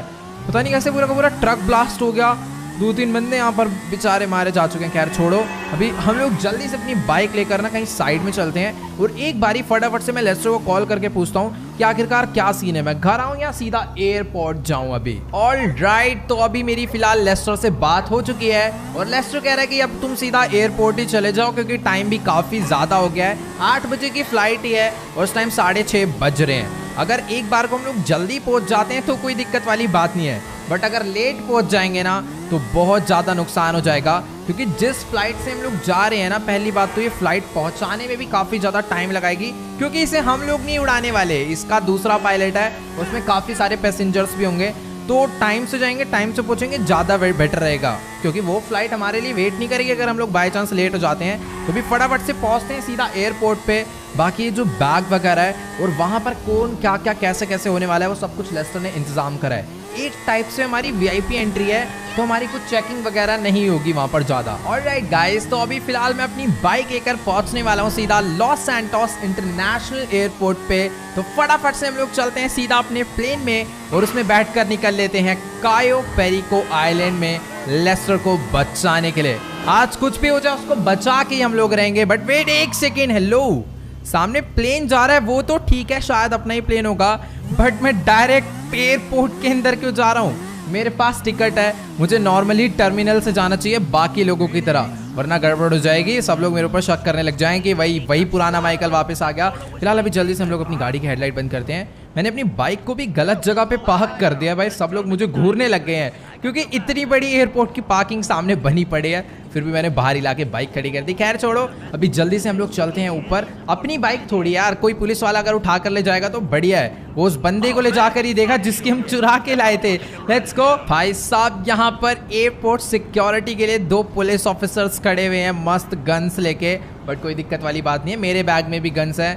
पता नहीं कैसे पूरा का पूरा ट्रक ब्लास्ट हो गया। 2-3 बंदे यहाँ पर बेचारे मारे जा चुके हैं। खैर छोड़ो, अभी हम लोग जल्दी से अपनी बाइक लेकर ना कहीं साइड में चलते हैं और एक बारी फटाफट से मैं लेस्टर को कॉल करके पूछता हूँ कि आखिरकार क्या सीन है, मैं घर आऊँ या सीधा एयरपोर्ट जाऊँ अभी। ऑल राइट, तो अभी मेरी फिलहाल लेस्टर से बात हो चुकी है और लेस्टर कह रहा है कि अब तुम सीधा एयरपोर्ट ही चले जाओ क्योंकि टाइम भी काफी ज्यादा हो गया है। 8 बजे की फ्लाइट ही है और उस टाइम 6:30 बज रहे हैं। अगर एक बार को हम लोग जल्दी पहुंच जाते हैं तो कोई दिक्कत वाली बात नहीं है, बट अगर लेट पहुंच जाएंगे ना तो बहुत ज़्यादा नुकसान हो जाएगा क्योंकि जिस फ्लाइट से हम लोग जा रहे हैं ना, पहली बात तो ये फ्लाइट पहुंचाने में भी काफ़ी ज़्यादा टाइम लगाएगी क्योंकि इसे हम लोग नहीं उड़ाने वाले, इसका दूसरा पायलट है, उसमें काफ़ी सारे पैसेंजर्स भी होंगे। तो टाइम से जाएंगे, टाइम से पहुंचेंगे, ज़्यादा बेटर रहेगा क्योंकि वो फ्लाइट हमारे लिए वेट नहीं करेगी अगर हम लोग बाई चांस लेट हो जाते हैं। तो भी फटाफट से पहुंचते हैं सीधा एयरपोर्ट पे। बाकी ये जो बैग वगैरह है और वहाँ पर कौन क्या क्या कैसे कैसे होने वाला है वो सब कुछ लेस्टर ने इंतजाम करा है। एक टाइप से हमारी वीआईपी एंट्री है तो हमारी कुछ चेकिंग वगैरह नहीं होगी वहाँ पर ज़्यादा। ऑलराइट गाइस, तो अभी फिलहाल मैं अपनी बाइक लेकर पहुँचने वाला हूँ सीधा लॉस सैंटोस इंटरनेशनल एयरपोर्ट पे। तो फटाफट से हम लोग चलते हैं सीधा अपने प्लेन में और उसमें बैठकर निकल लेते हैं कायो पेरिको आइलैंड में लेस्टर को बचाने के लिए। आज कुछ भी हो जाए उसको बचा के हम लोग रहेंगे। बट वेट एक सेकेंड, हेलो, सामने प्लेन जा रहा है, वो तो ठीक है, शायद अपना ही प्लेन होगा, बट मैं डायरेक्ट एयरपोर्ट के अंदर क्यों जा रहा हूँ? मेरे पास टिकट है, मुझे नॉर्मली टर्मिनल से जाना चाहिए बाकी लोगों की तरह, वरना गड़बड़ हो जाएगी। सब लोग मेरे ऊपर शक करने लग जाएंगे कि वही पुराना माइकल वापस आ गया। फिलहाल अभी जल्दी से हम लोग अपनी गाड़ी की हेडलाइट बंद करते हैं। मैंने अपनी बाइक को भी गलत जगह पे पार्क कर दिया भाई, सब लोग मुझे घूरने लग गए हैं क्योंकि इतनी बड़ी एयरपोर्ट की पार्किंग सामने बनी पड़ी है, फिर भी मैंने बाहर इलाके बाइक खड़ी कर दी। खैर छोड़ो, अभी जल्दी से हम लोग चलते हैं ऊपर। अपनी बाइक थोड़ी यार, कोई पुलिस वाला अगर उठा कर ले जाएगा तो बढ़िया है, वो उस बंदे को ले जाकर ही देखा जिसकी हम चुरा के लाए थे। लेट्स गो भाई साहब, यहाँ पर एयरपोर्ट सिक्योरिटी के लिए 2 पुलिस ऑफिसर्स खड़े हुए हैं मस्त गन्स लेके, बट कोई दिक्कत वाली बात नहीं है, मेरे बैग में भी गन्स है,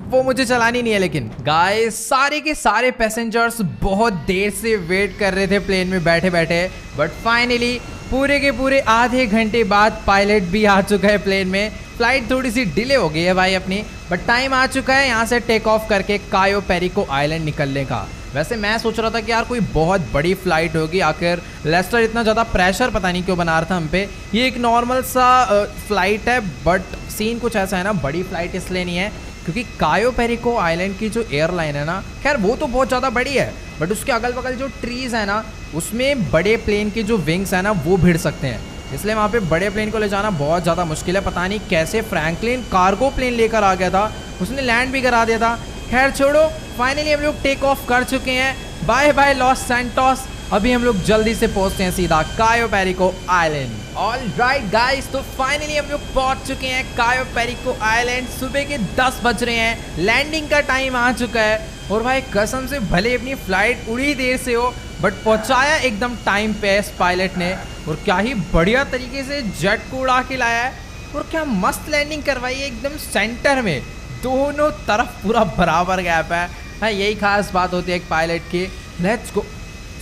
वो मुझे चलानी नहीं है। लेकिन गाइस, सारे के सारे पैसेंजर्स बहुत देर से वेट कर रहे थे प्लेन में बैठे बैठे, बट फाइनली पूरे के पूरे आधे घंटे बाद पायलट भी आ चुका है प्लेन में। फ्लाइट थोड़ी सी डिले हो गई है भाई अपनी, बट टाइम आ चुका है यहाँ से टेक ऑफ करके कायो पेरिको आइलैंड निकलने का। वैसे मैं सोच रहा था कि यार कोई बहुत बड़ी फ्लाइट होगी, आखिर लेस्टर इतना ज़्यादा प्रेशर पता नहीं क्यों बना रहा था हम पे। ये एक नॉर्मल सा फ्लाइट है, बट सीन कुछ ऐसा है ना, बड़ी फ्लाइट इसलिए नहीं है क्योंकि कायो पेरिको आइलैंड की जो एयरलाइन है ना, खैर वो तो बहुत ज़्यादा बड़ी है, बट उसके अगल बगल जो ट्रीज़ है ना, उसमें बड़े प्लेन के जो विंग्स है ना वो भिड़ सकते हैं, इसलिए वहाँ पे बड़े प्लेन को ले जाना बहुत ज़्यादा मुश्किल है। पता नहीं कैसे फ्रैंकलिन कार्गो प्लेन लेकर आ गया था, उसने लैंड भी करा दिया था। खैर छोड़ो, फाइनली हम लोग टेक ऑफ कर चुके हैं। Bye bye Los Santos. अभी हम लोग जल्दी से पहुंचते हैं सीधा Cayo Perico island. All right guys, तो फाइनली हम लोग पहुंच चुके हैं कायो पेरिको आइलैंड। सुबह के 10 बज रहे हैं, लैंडिंग का टाइम आ चुका है और भाई कसम से भले अपनी फ्लाइट उड़ी देर से हो, बट पहुंचाया एकदम टाइम पे इस पायलट ने, और क्या ही बढ़िया तरीके से जेट को उड़ा के लाया है और क्या मस्त लैंडिंग करवाई है एकदम सेंटर में, दोनों तरफ पूरा बराबर गैप है। हाँ, यही खास बात होती है एक पायलट की। Let's go.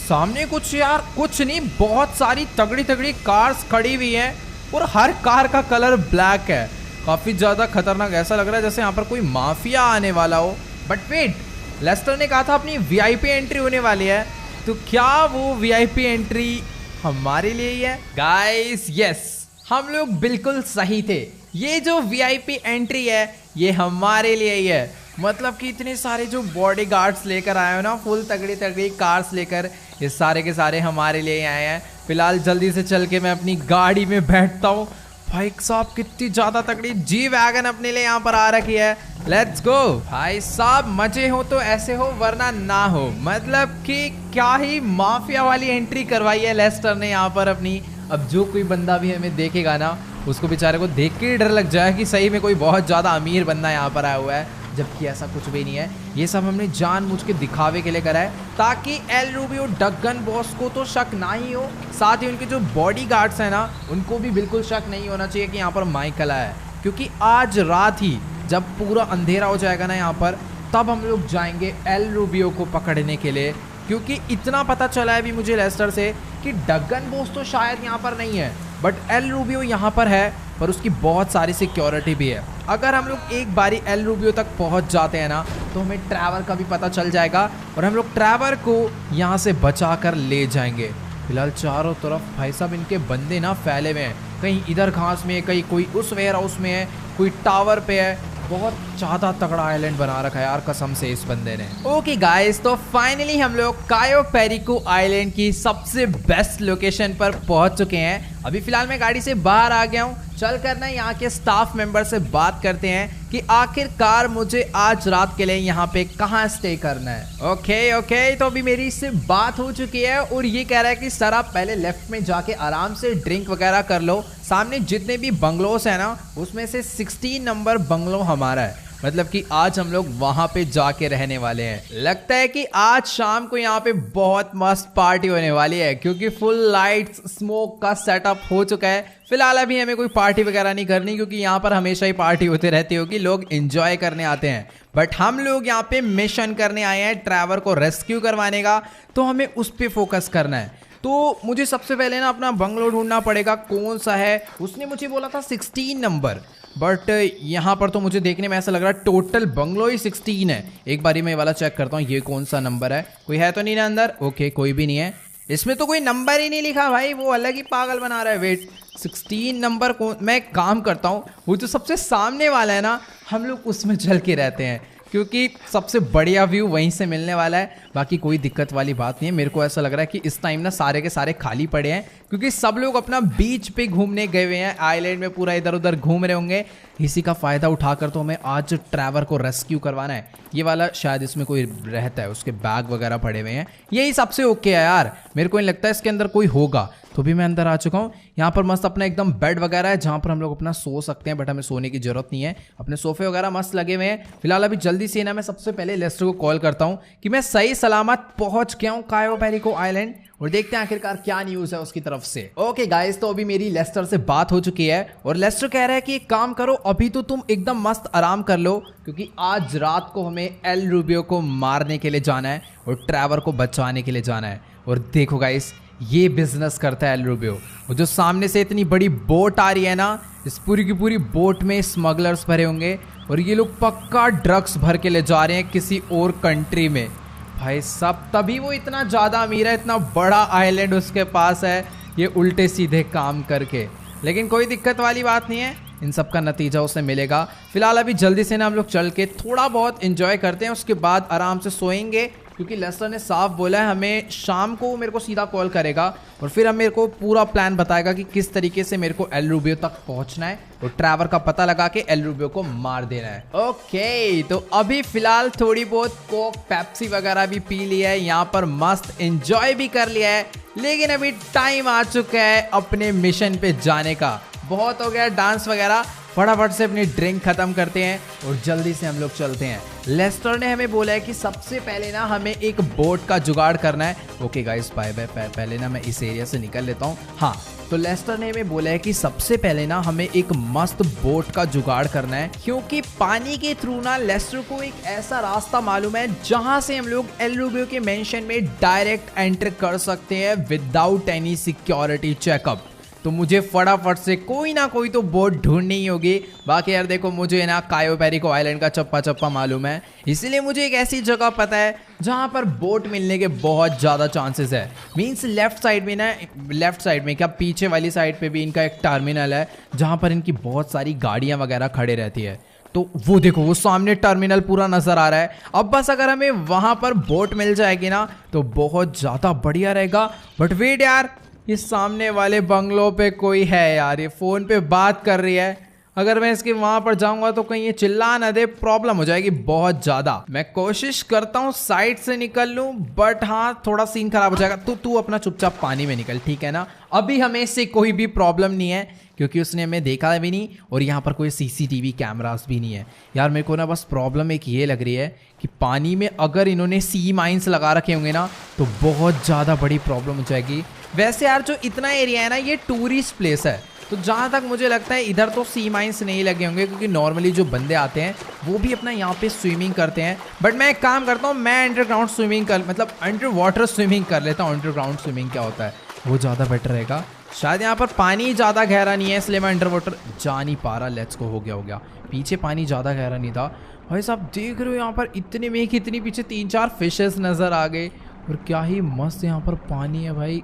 सामने कुछ यार कुछ नहीं, बहुत सारी तगड़ी तगड़ी कार्स खड़ी हुई हैं और हर कार का कलर ब्लैक है, काफ़ी ज़्यादा खतरनाक ऐसा लग रहा है जैसे यहाँ पर कोई माफिया आने वाला हो। बट वेट, लेस्टर ने कहा था अपनी वीआईपी एंट्री होने वाली है, तो क्या वो वीआईपी एंट्री हमारे लिए ही है? गाइस यस, हम लोग बिल्कुल सही थे, ये जो वीआईपी एंट्री है ये हमारे लिए ही है। मतलब कि इतने सारे जो बॉडीगार्ड्स लेकर आए हो ना, फुल तगड़ी तगड़ी कार्स लेकर, ये सारे के सारे हमारे लिए ही आए हैं। फिलहाल जल्दी से चल के मैं अपनी गाड़ी में बैठता हूँ। भाई साहब कितनी ज़्यादा तगड़ी जी वैगन अपने लिए यहाँ पर आ रखी है। लेट्स गो भाई साहब, मजे हो तो ऐसे हो वरना ना हो। मतलब कि क्या ही माफिया वाली एंट्री करवाई है लेस्टर ने यहाँ पर अपनी। अब जो कोई बंदा भी हमें देखेगा ना, उसको बेचारे को देख के डर लग जाए कि सही में कोई बहुत ज़्यादा अमीर बंदा यहाँ पर आया हुआ है, जबकि ऐसा कुछ भी नहीं है। ये सब हमने जानबूझ के दिखावे के लिए करा है ताकि एल रूबियो डगन बॉस को तो शक ना ही हो, साथ ही उनके जो बॉडीगार्ड्स हैं ना उनको भी बिल्कुल शक नहीं होना चाहिए कि यहाँ पर माइकल आया है। क्योंकि आज रात ही जब पूरा अंधेरा हो जाएगा ना यहाँ पर, तब हम लोग जाएंगे एल रूबियो को पकड़ने के लिए। क्योंकि इतना पता चला है अभी मुझे लेस्टर से कि डगन बॉस तो शायद यहाँ पर नहीं है, बट एल रूबियो यहाँ पर है, पर उसकी बहुत सारी सिक्योरिटी भी है। अगर हम लोग एक बारी एल रूबियो तक पहुँच जाते हैं ना, तो हमें ट्रैवर का भी पता चल जाएगा और हम लोग ट्रैवर को यहाँ से बचा कर ले जाएंगे। फिलहाल चारों तरफ भाई साहब इनके बंदे ना फैले हुए हैं, कहीं इधर घास में है, कहीं कोई उस वेयर हाउस में है, कोई टावर पे है। बहुत ज़्यादा तगड़ा आइलैंड बना रखा है यार कसम से इस बंदे ने। ओके गाइस, तो फाइनली हम लोग कायो पेरिको आइलैंड की सबसे बेस्ट लोकेशन पर पहुंच चुके हैं। अभी फिलहाल मैं गाड़ी से बाहर आ गया हूं, चल कर ना यहाँ के स्टाफ मेंबर से बात करते हैं कि आखिरकार मुझे आज रात के लिए यहाँ पे कहाँ स्टे करना है। ओके, तो अभी मेरी इससे बात हो चुकी है और ये कह रहा है कि सर आप पहले लेफ्ट में जाके आराम से ड्रिंक वगैरह कर लो। सामने जितने भी बंगलोस है ना उसमें से 16 नंबर बंगलो हमारा है, मतलब कि आज हम लोग वहां पे जाके रहने वाले हैं। लगता है कि आज शाम को यहाँ पे बहुत मस्त पार्टी होने वाली है, क्योंकि फुल लाइट्स स्मोक का सेटअप हो चुका है। फिलहाल अभी हमें कोई पार्टी वगैरह नहीं करनी, क्योंकि यहाँ पर हमेशा ही पार्टी होती रहती होगी, लोग एंजॉय करने आते हैं। बट हम लोग यहाँ पे मिशन करने आए हैं ट्रैवर को रेस्क्यू करवाने का, तो हमें उस पर फोकस करना है। तो मुझे सबसे पहले ना अपना बंगलो ढूंढना पड़ेगा, कौन सा है। उसने मुझे बोला था 16 नंबर, बट यहाँ पर तो मुझे देखने में ऐसा लग रहा है टोटल बंगलो ही 16 है। एक बारी मैं ये वाला चेक करता हूँ, ये कौन सा नंबर है, कोई है तो नहीं ना अंदर। ओके, कोई भी नहीं है, इसमें तो कोई नंबर ही नहीं लिखा भाई, वो अलग ही पागल बना रहा है। वेट, 16 नंबर कौन। मैं काम करता हूँ, वो जो सबसे सामने वाला है ना, हम लोग उसमें चल के रहते हैं, क्योंकि सबसे बढ़िया व्यू वहीं से मिलने वाला है। बाकी कोई दिक्कत वाली बात नहीं है। मेरे को ऐसा लग रहा है कि इस टाइम ना सारे के सारे खाली पड़े हैं, क्योंकि सब लोग अपना बीच पे घूमने गए हुए हैं, आइलैंड में पूरा इधर उधर घूम रहे होंगे। इसी का फ़ायदा उठाकर तो हमें आज ट्रैवर को रेस्क्यू करवाना है। ये वाला शायद इसमें कोई रहता है, उसके बैग वगैरह पड़े हुए हैं, यही सबसे ओके है यार। मेरे को नहीं लगता है इसके अंदर कोई होगा। तो भी मैं अंदर आ चुका हूँ। यहाँ पर मस्त अपना एकदम बेड वगैरह है, जहाँ पर हम लोग अपना सो सकते हैं, बट हमें सोने की जरूरत नहीं है। अपने सोफे वगैरह मस्त लगे हुए हैं। फिलहाल अभी जल्दी से ना मैं सबसे पहले लेस्टर को कॉल करता हूँ कि मैं सही सलामत पहुंच गया हूँ कायो पेरिको आइलैंड, और देखते हैं आखिरकार क्या न्यूज़ है उसकी तरफ से। ओके गाइस, तो अभी मेरी लेस्टर से बात हो चुकी है और लेस्टर कह रहा है कि एक काम करो, अभी तो तुम एकदम मस्त आराम कर लो, क्योंकि आज रात को हमें एल रूबियो को मारने के लिए जाना है और ट्रैवर को बचाने के लिए जाना है। और देखो गाइस, ये बिजनेस करता है एल रूबियो। वो जो सामने से इतनी बड़ी बोट आ रही है ना, इस पूरी की पूरी बोट में स्मगलर्स भरे होंगे और ये लोग पक्का ड्रग्स भर के ले जा रहे हैं किसी और कंट्री में। भाई सब तभी वो इतना ज़्यादा अमीर है, इतना बड़ा आइलैंड उसके पास है, ये उल्टे सीधे काम करके। लेकिन कोई दिक्कत वाली बात नहीं है, इन सब का नतीजा उसे मिलेगा। फिलहाल अभी जल्दी से ना हम लोग चल के थोड़ा बहुत एंजॉय करते हैं, उसके बाद आराम से सोएंगे, क्योंकि लेस्टर ने साफ बोला है हमें शाम को मेरे को सीधा कॉल करेगा और फिर हम मेरे को पूरा प्लान बताएगा कि किस तरीके से मेरे को एल रूबियो तक पहुंचना है और ट्रैवर का पता लगा के एल रूबियो को मार देना है। ओके, तो अभी फिलहाल थोड़ी बहुत कोक पेप्सी वगैरह भी पी लिया है, यहाँ पर मस्त एंजॉय भी कर लिया है, लेकिन अभी टाइम आ चुका है अपने मिशन पे जाने का। बहुत हो गया डांस वगैरह, फटाफट से अपनी ड्रिंक खत्म करते हैं और जल्दी से हम लोग चलते हैं। लेस्टर ने हमें बोला है कि सबसे पहले ना हमें एक बोट का जुगाड़ करना है। ओके गाइस, बाय बाय, पहले ना मैं इस एरिया से निकल लेता हूँ। हाँ, तो लेस्टर ने हमें बोला है कि सबसे पहले ना हमें एक मस्त बोट का जुगाड़ करना है, क्योंकि पानी के थ्रू ना लेस्टर को एक ऐसा रास्ता मालूम है जहां से हम लोग एल रूबियो के मेंशन में डायरेक्ट एंटर कर सकते हैं विदाउट एनी सिक्योरिटी चेकअप। तो मुझे फटाफट से कोई ना कोई तो बोट ढूंढनी ही होगी। बाकी यार देखो, मुझे ना कायो पेरिको आइलैंड का चप्पा चप्पा मालूम है, इसीलिए मुझे एक ऐसी जगह पता है जहां पर बोट मिलने के बहुत ज़्यादा चांसेस है। मींस लेफ्ट साइड में ना, लेफ्ट साइड में क्या पीछे वाली साइड पे भी इनका एक टर्मिनल है जहां पर इनकी बहुत सारी गाड़ियां वगैरह खड़े रहती है। तो वो देखो, वो सामने टर्मिनल पूरा नजर आ रहा है। अब बस अगर हमें वहां पर बोट मिल जाएगी ना तो बहुत ज़्यादा बढ़िया रहेगा। बट वेट यार, इस सामने वाले बंगलो पे कोई है यार, ये फ़ोन पे बात कर रही है। अगर मैं इसके वहां पर जाऊंगा तो कहीं ये चिल्ला ना दे, प्रॉब्लम हो जाएगी बहुत ज्यादा। मैं कोशिश करता हूँ साइड से निकल लूं, बट हाँ थोड़ा सीन खराब हो जाएगा। तो तू अपना चुपचाप पानी में निकल, ठीक है ना। अभी हमें इससे कोई भी प्रॉब्लम नहीं है, क्योंकि उसने हमें देखा भी नहीं और यहाँ पर कोई सीसीटीवी कैमरास भी नहीं है। यार मेरे को ना बस प्रॉब्लम एक ये लग रही है कि पानी में अगर इन्होंने सी माइंस लगा रखे होंगे ना तो बहुत ज़्यादा बड़ी प्रॉब्लम हो जाएगी। वैसे यार जो इतना एरिया है ना, ये टूरिस्ट प्लेस है, तो जहाँ तक मुझे लगता है इधर तो सी माइंस नहीं लगे होंगे, क्योंकि नॉर्मली जो बंदे आते हैं वो भी अपना यहाँ पे स्विमिंग करते हैं। बट मैं एक काम करता हूँ, मैं अंडरग्राउंड स्विमिंग कर, मतलब अंडर वाटर स्विमिंग कर लेता हूँ। अंडरग्राउंड स्विमिंग क्या होता है वो ज़्यादा बेटर रहेगा। शायद यहाँ पर पानी ज़्यादा गहरा नहीं है, इसलिए मैं अंडर वाटर जा नहीं पा रहा। लेट्स को, हो गया। पीछे पानी ज़्यादा गहरा नहीं था। भाई साहब देख रहे हो यहाँ पर इतने में कितनी पीछे 3-4 फिशेस नज़र आ गए, और क्या ही मस्त यहाँ पर पानी है भाई।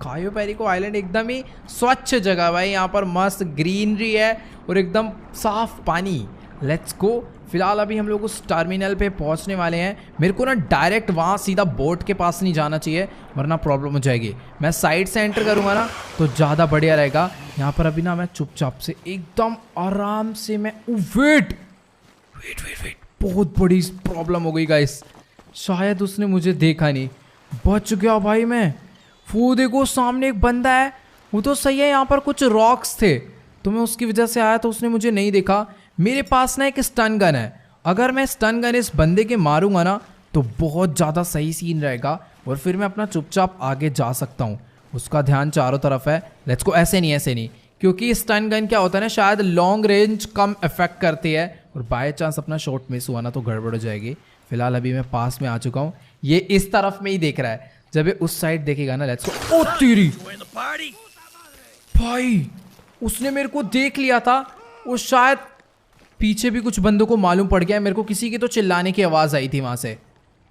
कायो पेरिको आइलैंड एकदम ही स्वच्छ जगह भाई, यहाँ पर मस्त ग्रीनरी है और एकदम साफ पानी। Let's go. फिलहाल अभी हम लोग उस टर्मिनल पे पहुंचने वाले हैं। मेरे को ना डायरेक्ट वहाँ सीधा बोट के पास नहीं जाना चाहिए वरना प्रॉब्लम हो जाएगी। मैं साइड से एंटर करूँगा ना तो ज़्यादा बढ़िया रहेगा। यहाँ पर अभी ना मैं चुपचाप से एकदम आराम से मैं वेट बहुत बड़ी प्रॉब्लम हो गई गाइस। शायद उसने मुझे देखा नहीं, बच गया भाई मैं। वो देखो सामने एक बंदा है, वो तो सही है, यहाँ पर कुछ रॉक्स थे तो मैं उसकी वजह से आया तो उसने मुझे नहीं देखा। मेरे पास ना एक स्टन गन है, अगर मैं स्टन गन इस बंदे के मारूंगा ना तो बहुत ज़्यादा सही सीन रहेगा और फिर मैं अपना चुपचाप आगे जा सकता हूँ। उसका ध्यान चारों तरफ है। Let's go. ऐसे नहीं, क्योंकि स्टन गन क्या होता है ना, शायद लॉन्ग रेंज कम इफेक्ट करती है और बाय चांस अपना शॉट मिस हुआ ना तो गड़बड़ हो जाएगी। फिलहाल अभी मैं पास में आ चुका हूँ। ये इस तरफ में ही देख रहा है, जब ये उस साइड देखेगा ना लेट्स गो। ओ तेरी भाई, उसने मेरे को देख लिया था। वो शायद पीछे भी कुछ बंदों को मालूम पड़ गया है मेरे को। किसी की तो चिल्लाने की आवाज़ आई थी वहाँ से,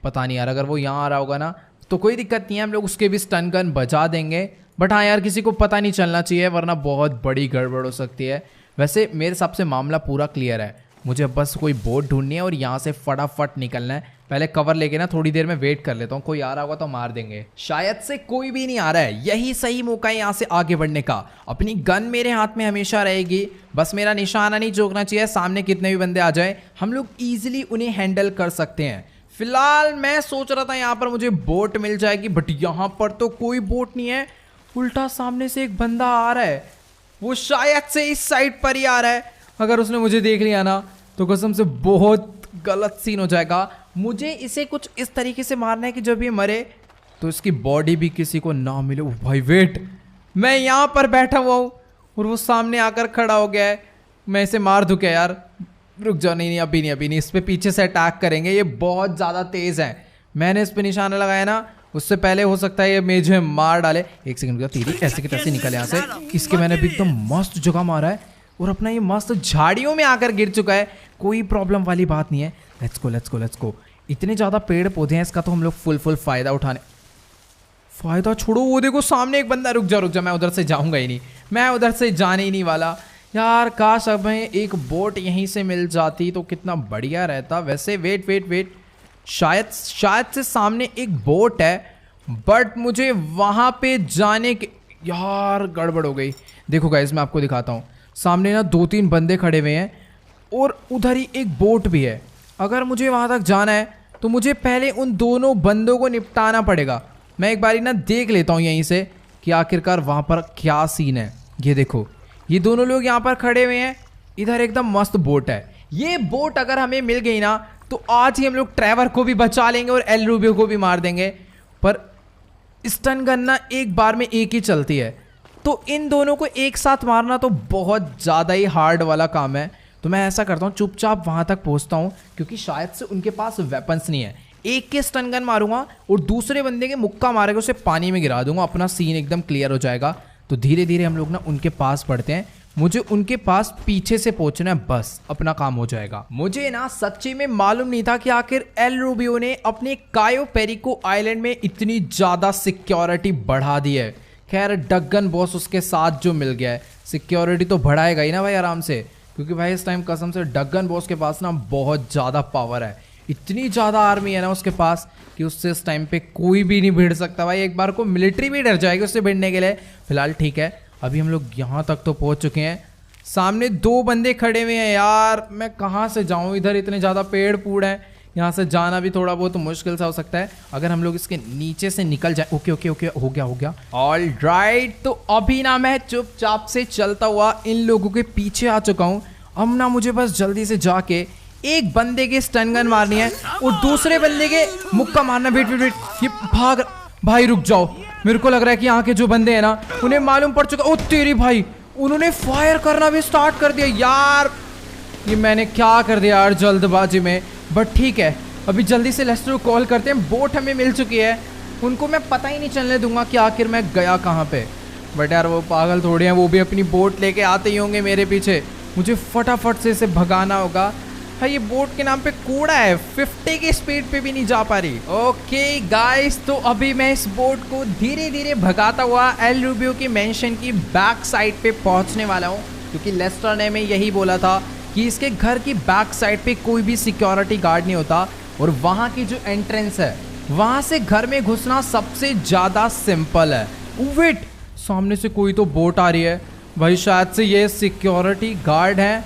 पता नहीं यार। अगर वो यहाँ आ रहा होगा ना तो कोई दिक्कत नहीं है, हम लोग उसके भी स्टन गन बजा देंगे। बट हाँ यार, किसी को पता नहीं चलना चाहिए वरना बहुत बड़ी गड़बड़ हो सकती है। वैसे मेरे हिसाब से मामला पूरा क्लियर है। मुझे बस कोई बोट ढूंढनी है और यहाँ से फटाफट निकलना है। पहले कवर लेके ना थोड़ी देर में वेट कर लेता हूँ, कोई आ रहा होगा तो मार देंगे। शायद से कोई भी नहीं आ रहा है, यही सही मौका है यहाँ से आगे बढ़ने का। अपनी गन मेरे हाथ में हमेशा रहेगी, बस मेरा निशाना नहीं चूकना चाहिए। सामने कितने भी बंदे आ जाए हम लोग ईजिली उन्हें हैंडल कर सकते हैं। फिलहाल मैं सोच रहा था यहाँ पर मुझे बोट मिल जाएगी, बट यहाँ पर तो कोई बोट नहीं है। उल्टा सामने से एक बंदा आ रहा है, वो शायद से इस साइड पर ही आ रहा है। अगर उसने मुझे देख लिया ना तो कसम से बहुत गलत सीन हो जाएगा। मुझे इसे कुछ इस तरीके से मारना है कि जब ये मरे तो इसकी बॉडी भी किसी को ना मिले। भाई वेट, मैं यहाँ पर बैठा हुआ हूँ और वो सामने आकर खड़ा हो गया है। मैं इसे मार दूँ क्या यार? रुक जाओ, नहीं अभी नहीं। इस पे पीछे से अटैक करेंगे, ये बहुत ज़्यादा तेज़ है। मैंने इस पे निशाना लगाया ना, उससे पहले हो सकता है ये मुझे मार डाले। एक सेकंड का तीरी ऐसे की तैसे निकल यहाँ से। इसके मैंने भी एकदम मस्त जगह मारा है और अपना ये मस्त झाड़ियों में आकर गिर चुका है। कोई प्रॉब्लम वाली बात नहीं है। Let's go. इतने ज़्यादा पेड़ पौधे हैं, इसका तो हम लोग फुल फ़ायदा उठाने। फ़ायदा छोड़ो, वो देखो सामने एक बंदा। रुक जा, मैं उधर से जाऊँगा ही नहीं, मैं उधर से जाने ही नहीं वाला यार। काश अब हमें एक बोट यहीं से मिल जाती तो कितना बढ़िया रहता। वैसे वेट, शायद से सामने एक बोट है, बट मुझे वहाँ पे जाने के यार गड़बड़ हो गई। देखो गाइस, मैं आपको दिखाता हूँ। सामने ना 2-3 बंदे खड़े हुए हैं और उधर ही एक बोट भी है। अगर मुझे वहाँ तक जाना है तो मुझे पहले उन दोनों बंदों को निपटाना पड़ेगा। मैं एक बारी ना देख लेता हूँ यहीं से कि आखिरकार वहाँ पर क्या सीन है। ये देखो, ये दोनों लोग यहाँ पर खड़े हुए हैं। इधर एकदम मस्त बोट है। ये बोट अगर हमें मिल गई ना तो आज ही हम लोग ट्रेवर को भी बचा लेंगे और एल रूबियो को भी मार देंगे। पर स्टन गन ना एक बार में एक ही चलती है, तो इन दोनों को एक साथ मारना तो बहुत ज़्यादा ही हार्ड वाला काम है। तो मैं ऐसा करता हूँ, चुपचाप वहाँ तक पहुँचता हूँ, क्योंकि शायद से उनके पास वेपन्स नहीं है। एक के स्टन गन मारूंगा और दूसरे बंदे के मुक्का मारेगा, उसे पानी में गिरा दूंगा, अपना सीन एकदम क्लियर हो जाएगा। तो धीरे धीरे हम लोग ना उनके पास बढ़ते हैं। मुझे उनके पास पीछे से पहुंचना है, बस अपना काम हो जाएगा। मुझे ना सच्ची में मालूम नहीं था कि आखिर एल रूबियो ने अपने कायो पेरिको आइलैंड में इतनी ज़्यादा सिक्योरिटी बढ़ा दी है। खैर डगन बॉस उसके साथ जो मिल गया है, सिक्योरिटी तो बढ़ाएगा ही ना भाई आराम से, क्योंकि भाई इस टाइम कसम से डगन बॉस के पास ना बहुत ज़्यादा पावर है। इतनी ज़्यादा आर्मी है ना उसके पास कि उससे इस टाइम पे कोई भी नहीं भिड़ सकता भाई। एक बार को मिलिट्री भी डर जाएगी उससे भिड़ने के लिए। फिलहाल ठीक है, अभी हम लोग यहाँ तक तो पहुँच चुके हैं। सामने 2 बंदे खड़े हुए हैं यार, मैं कहाँ से जाऊँ? इधर इतने ज़्यादा पेड़ पूड़ हैं, यहाँ से जाना भी थोड़ा बहुत मुश्किल सा हो सकता है। अगर हम लोग इसके नीचे से निकल जाए। ओके हो गया ऑल राइट। तो अभी ना मैं चुपचाप से चलता हुआ इन लोगों के पीछे आ चुका हूँ। अब ना मुझे बस जल्दी से जाके एक बंदे के स्टन गन मारनी है और दूसरे बंदे के मुक्का मारना। वेट ये भाग भाई, रुक जाओ। मेरे को लग रहा है कि यहाँ के जो बंदे हैं ना उन्हें मालूम पड़ चुका। ओ तेरी भाई, उन्होंने फायर करना भी स्टार्ट कर दिया यार। ये मैंने क्या कर दिया यार जल्दबाजी में। बट ठीक है, अभी जल्दी से लेस्टर को कॉल करते हैं। बोट हमें मिल चुकी है, उनको मैं पता ही नहीं चलने दूंगा कि आखिर मैं गया कहाँ पे। बट यार वो पागल थोड़े हैं, वो भी अपनी बोट लेके आते ही होंगे मेरे पीछे। मुझे फटाफट से इसे भगाना होगा। भाई ये बोट के नाम पे कूड़ा है, 50 की स्पीड पे भी नहीं जा पा रही। ओके गाइस, तो अभी मैं इस बोट को धीरे धीरे भगाता हुआ एल रूबियो की मेंशन की बैक साइड पे पहुंचने वाला हूं, क्योंकि लेस्टर ने मैं यही बोला था कि इसके घर की बैक साइड पे कोई भी सिक्योरिटी गार्ड नहीं होता, और वहां की जो एंट्रेंस है वहां से घर में घुसना सबसे ज्यादा सिंपल है। वेट, सामने से कोई तो बोट आ रही है भाई, शायद से ये सिक्योरिटी गार्ड है,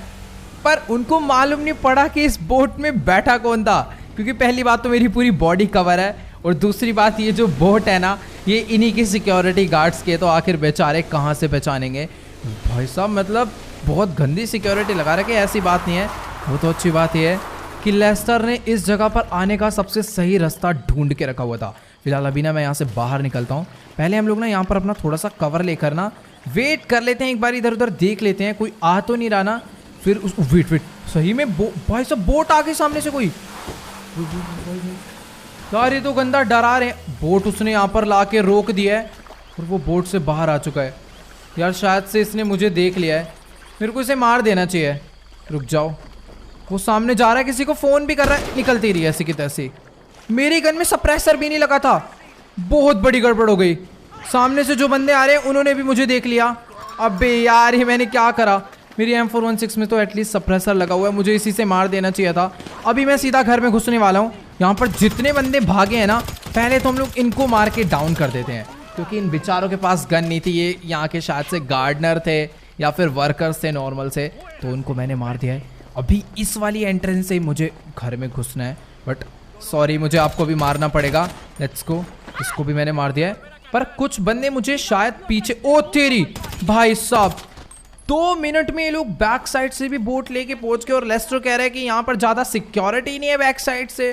पर उनको मालूम नहीं पड़ा कि इस बोट में बैठा कौन था, क्योंकि पहली बात तो मेरी पूरी बॉडी कवर है, और दूसरी बात ये जो बोट है ना ये इन्हीं की सिक्योरिटी गार्ड्स के, तो आखिर बेचारे कहाँ से पहचानेंगे भाई साहब। मतलब बहुत गंदी सिक्योरिटी लगा रखे, ऐसी बात नहीं है। वो तो अच्छी बात ये है कि लेस्टर ने इस जगह पर आने का सबसे सही रास्ता ढूंढ के रखा हुआ था। फिलहाल अभी ना मैं यहाँ से बाहर निकलता हूँ। पहले हम लोग ना यहाँ पर अपना थोड़ा सा कवर लेकर ना वेट कर लेते हैं, एक बार इधर उधर देख लेते हैं कोई आ तो नहीं रहा ना, फिर उसको वेट सही में भाई साहब बोट आ गई सामने से कोई। यार ये तो गंदा डरा रहे हैं। बोट उसने यहाँ पर ला के रोक दिया है और वो बोट से बाहर आ चुका है। यार शायद से इसने मुझे देख लिया है, मेरे को इसे मार देना चाहिए। रुक जाओ, वो सामने जा रहा है, किसी को फोन भी कर रहा है, निकलती रही ऐसी की तैसी। मेरी गन में सप्रेसर भी नहीं लगा था, बहुत बड़ी गड़बड़ हो गई। सामने से जो बंदे आ रहे हैं उन्होंने भी मुझे देख लिया। अबे यार ये मैंने क्या करा, मेरी M416 में तो एटलीस्ट सप्रेसर लगा हुआ है, मुझे इसी से मार देना चाहिए था। अभी मैं सीधा घर में घुसने वाला हूँ। यहाँ पर जितने बंदे भागे हैं ना, पहले तो हम लोग इनको मार के डाउन कर देते हैं, क्योंकि इन बेचारों के पास गन नहीं थी। ये यहाँ के शायद से गार्डनर थे या फिर वर्कर्स थे नॉर्मल से, तो उनको मैंने मार दिया है। अभी इस वाली एंट्रेंस से मुझे घर में घुसना है, बट सॉरी मुझे आपको भी मारना पड़ेगा। लेट्स गो, इसको भी मैंने मार दिया है, पर कुछ बंदे मुझे शायद पीछे। ओ तेरी भाई साहब, 2 मिनट में ये लोग बैक साइड से भी बोट लेके पहुंच गए, और लेस्टर कह रहा है कि यहाँ पर ज़्यादा सिक्योरिटी नहीं है बैक साइड से।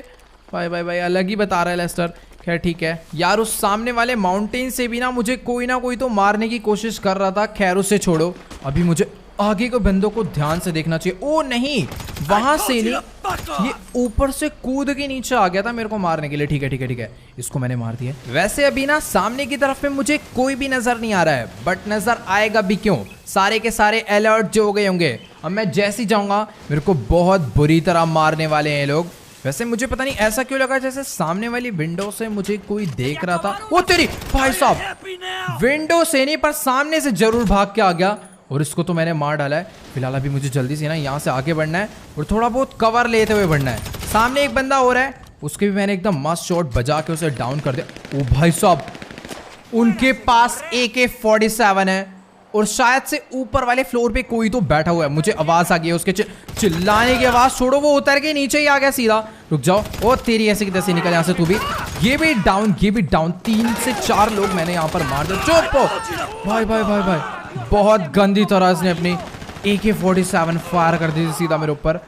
भाई अलग ही बता रहा है लेस्टर। खैर ठीक है यार, उस सामने वाले माउंटेन से भी ना मुझे कोई ना कोई तो मारने की कोशिश कर रहा था। खैर उसे छोड़ो, अभी मुझे आगे के बंदों को ध्यान से देखना चाहिए। ओ नहीं, वहां से नहीं, ये ऊपर से कूद के नीचे आ गया था मेरे को मारने के लिए। ठीक है, इसको मैंने मार दिया। वैसे अभी ना सामने की तरफ में मुझे कोई भी नजर नहीं आ रहा है, बट नजर आएगा भी क्यों, सारे के सारे अलर्ट जो हो गए होंगे। अब मैं जैसे ही जाऊंगा मेरे को बहुत बुरी तरह मारने वाले हैं लोग। वैसे मुझे पता नहीं ऐसा क्यों लगा जैसे सामने वाली विंडो से मुझे कोई देख रहा था। वो तेरी भाई साहब, विंडो से नहीं पर सामने से जरूर भाग के आ गया, और इसको तो मैंने मार डाला है। फिलहाल अभी मुझे जल्दी से ना यहाँ से आगे बढ़ना है और थोड़ा बहुत कवर लेते हुए बढ़ना है। सामने एक बंदा हो रहा है, उसके भी मैंने एकदम मस्त शॉट बजा के उसे डाउन कर दिया। ओ भाई साहब, उनके पास AK-47 है, और शायद से ऊपर वाले फ्लोर पे कोई तो बैठा हुआ है। मुझे आवाज आ गई है उसके चिल्लाने की आवाज। छोड़ो, वो उतर के नीचे ही आ गया सीधा। रुक जाओ, ओ तेरी ऐसे की तैसे निकल यहाँ से तू भी। ये भी डाउन 3 से 4 लोग मैंने यहाँ पर मार दिया। चुप हो भाई, बहुत गंदी तरह से अपनी AK-47 फायर कर दी थी सीधा मेरे ऊपर।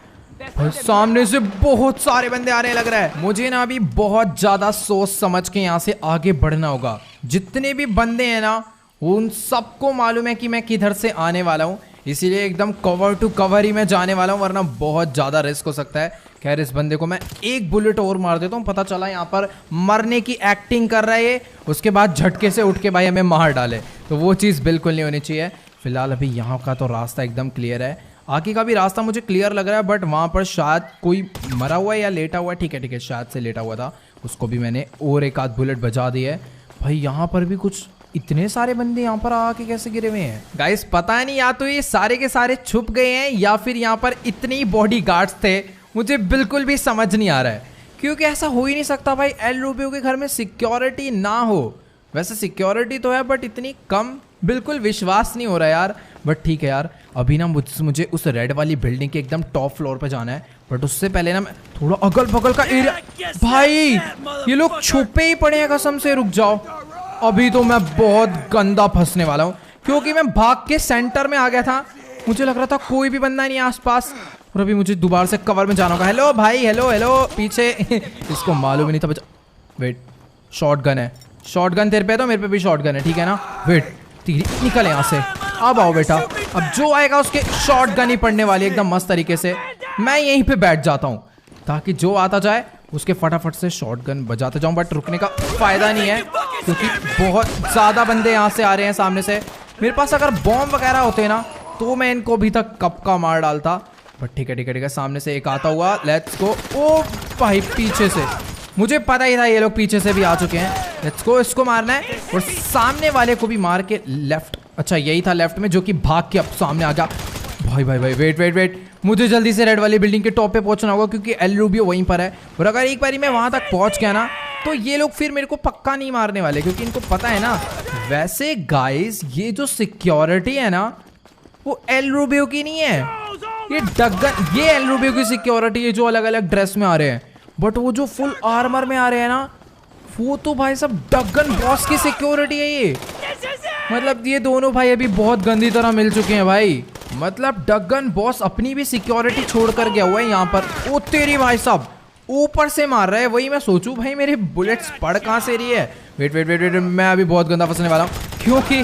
सामने से बहुत सारे बंदे आ रहे लग रहा है। मुझे ना अभी बहुत ज्यादा सोच समझ के यहाँ से आगे बढ़ना होगा। जितने भी बंदे हैं ना उन सबको मालूम है कि मैं किधर से आने वाला हूँ, इसीलिए एकदम कवर टू कवर ही मैं जाने वाला हूँ, वरना बहुत ज़्यादा रिस्क हो सकता है। खैर इस बंदे को मैं एक बुलेट और मार देता हूँ। पता चला यहाँ पर मरने की एक्टिंग कर रहा है ये, उसके बाद झटके से उठ के भाई हमें मार डाले, तो वो चीज़ बिल्कुल नहीं होनी चाहिए। फिलहाल अभी यहाँ का तो रास्ता एकदम क्लियर है, आगे का भी रास्ता मुझे क्लियर लग रहा है, बट वहाँ पर शायद कोई मरा हुआ है या लेटा हुआ है। ठीक है, शायद से लेटा हुआ था, उसको भी मैंने और एक आध बुलेट बजा दी है। भाई यहाँ पर भी कुछ इतने सारे बंदे यहाँ पर आके कैसे गिरे हुए हैं गाइस, पता नहीं, या तो ये सारे के सारे छुप गए हैं या फिर यहाँ पर इतने ही बॉडी गार्ड्स थे, मुझे बिल्कुल भी समझ नहीं आ रहा है। क्योंकि ऐसा हो ही नहीं सकता भाई एल रूबियो के घर में सिक्योरिटी ना हो। वैसे सिक्योरिटी तो है बट इतनी कम, बिल्कुल विश्वास नहीं हो रहा यार। बट ठीक है यार, अभी ना मुझे उस रेड वाली बिल्डिंग के एकदम टॉप फ्लोर पे जाना है, बट उससे पहले ना मैं थोड़ा अगल बगल का एरिया। भाई ये लोग छुपे ही पड़े हैं कसम से। रुक जाओ, अभी तो मैं बहुत गंदा फंसने वाला हूँ, क्योंकि मैं भाग के सेंटर में आ गया था। मुझे लग रहा था कोई भी बंदा नहीं आसपास, और अभी मुझे दोबारा से कवर में जाना होगा। हेलो भाई, हेलो पीछे। इसको मालूम ही नहीं था बचा। वेट, शॉर्ट गन है, शॉर्ट गन तेरे पे तो मेरे पे भी शॉर्ट गन है, ठीक है ना। वेट, निकल यहाँ से, अब आओ बेटा। अब जो आएगा उसके शॉर्ट गन ही पड़ने वाली एकदम मस्त तरीके से। मैं यहीं पे बैठ जाता हूँ ताकि जो आता जाए उसके फटाफट से शॉर्ट गन बजाते जाऊँ, बट रुकने का फायदा नहीं है क्योंकि बहुत ज़्यादा बंदे यहाँ से आ रहे हैं सामने से। मेरे पास अगर बॉम्ब वगैरह होते ना तो मैं इनको अभी तक कब का मार डालता, बट ठीक है ठीक है ठीक है, सामने से एक आता हुआ, लेट्स गो। ओ भाई पीछे से, मुझे पता ही था ये लोग पीछे से भी आ चुके हैं। लेट्स गो, इसको मारना है और सामने वाले को भी मार के लेफ्ट, अच्छा यही था लेफ्ट में जो कि भाग के अब सामने आ गया। भाई भाई भाई वेट वेट वेट, मुझे जल्दी से रेड वाली बिल्डिंग के टॉप पे पहुंचना होगा क्योंकि एल रूबियो वहीं पर है। और अगर एक बारी मैं वहां तक पहुंच गया ना तो ये लोग फिर मेरे को पक्का नहीं मारने वाले, क्योंकि इनको पता है ना। वैसे गाइस ये जो सिक्योरिटी है ना वो एल रूबियो की नहीं है, ये डगन, ये एल रूबियो की सिक्योरिटी है जो अलग अलग ड्रेस में आ रहे हैं। बट वो जो फुल आर्मर में आ रहे हैं ना वो तो भाई सब डगन बॉस की सिक्योरिटी है ये। मतलब ये दोनों भाई अभी बहुत गंदी तरह मिल चुके हैं भाई। मतलब डगन बॉस अपनी भी सिक्योरिटी छोड़ कर गया हुआ है यहाँ पर। ओ तेरी भाई साहब ऊपर से मार रहा है, वही मैं सोचूं भाई मेरे बुलेट्स पड़ कहाँ से रही है। वेट वेट वेट वेट, मैं अभी बहुत गंदा फंसने वाला हूँ क्योंकि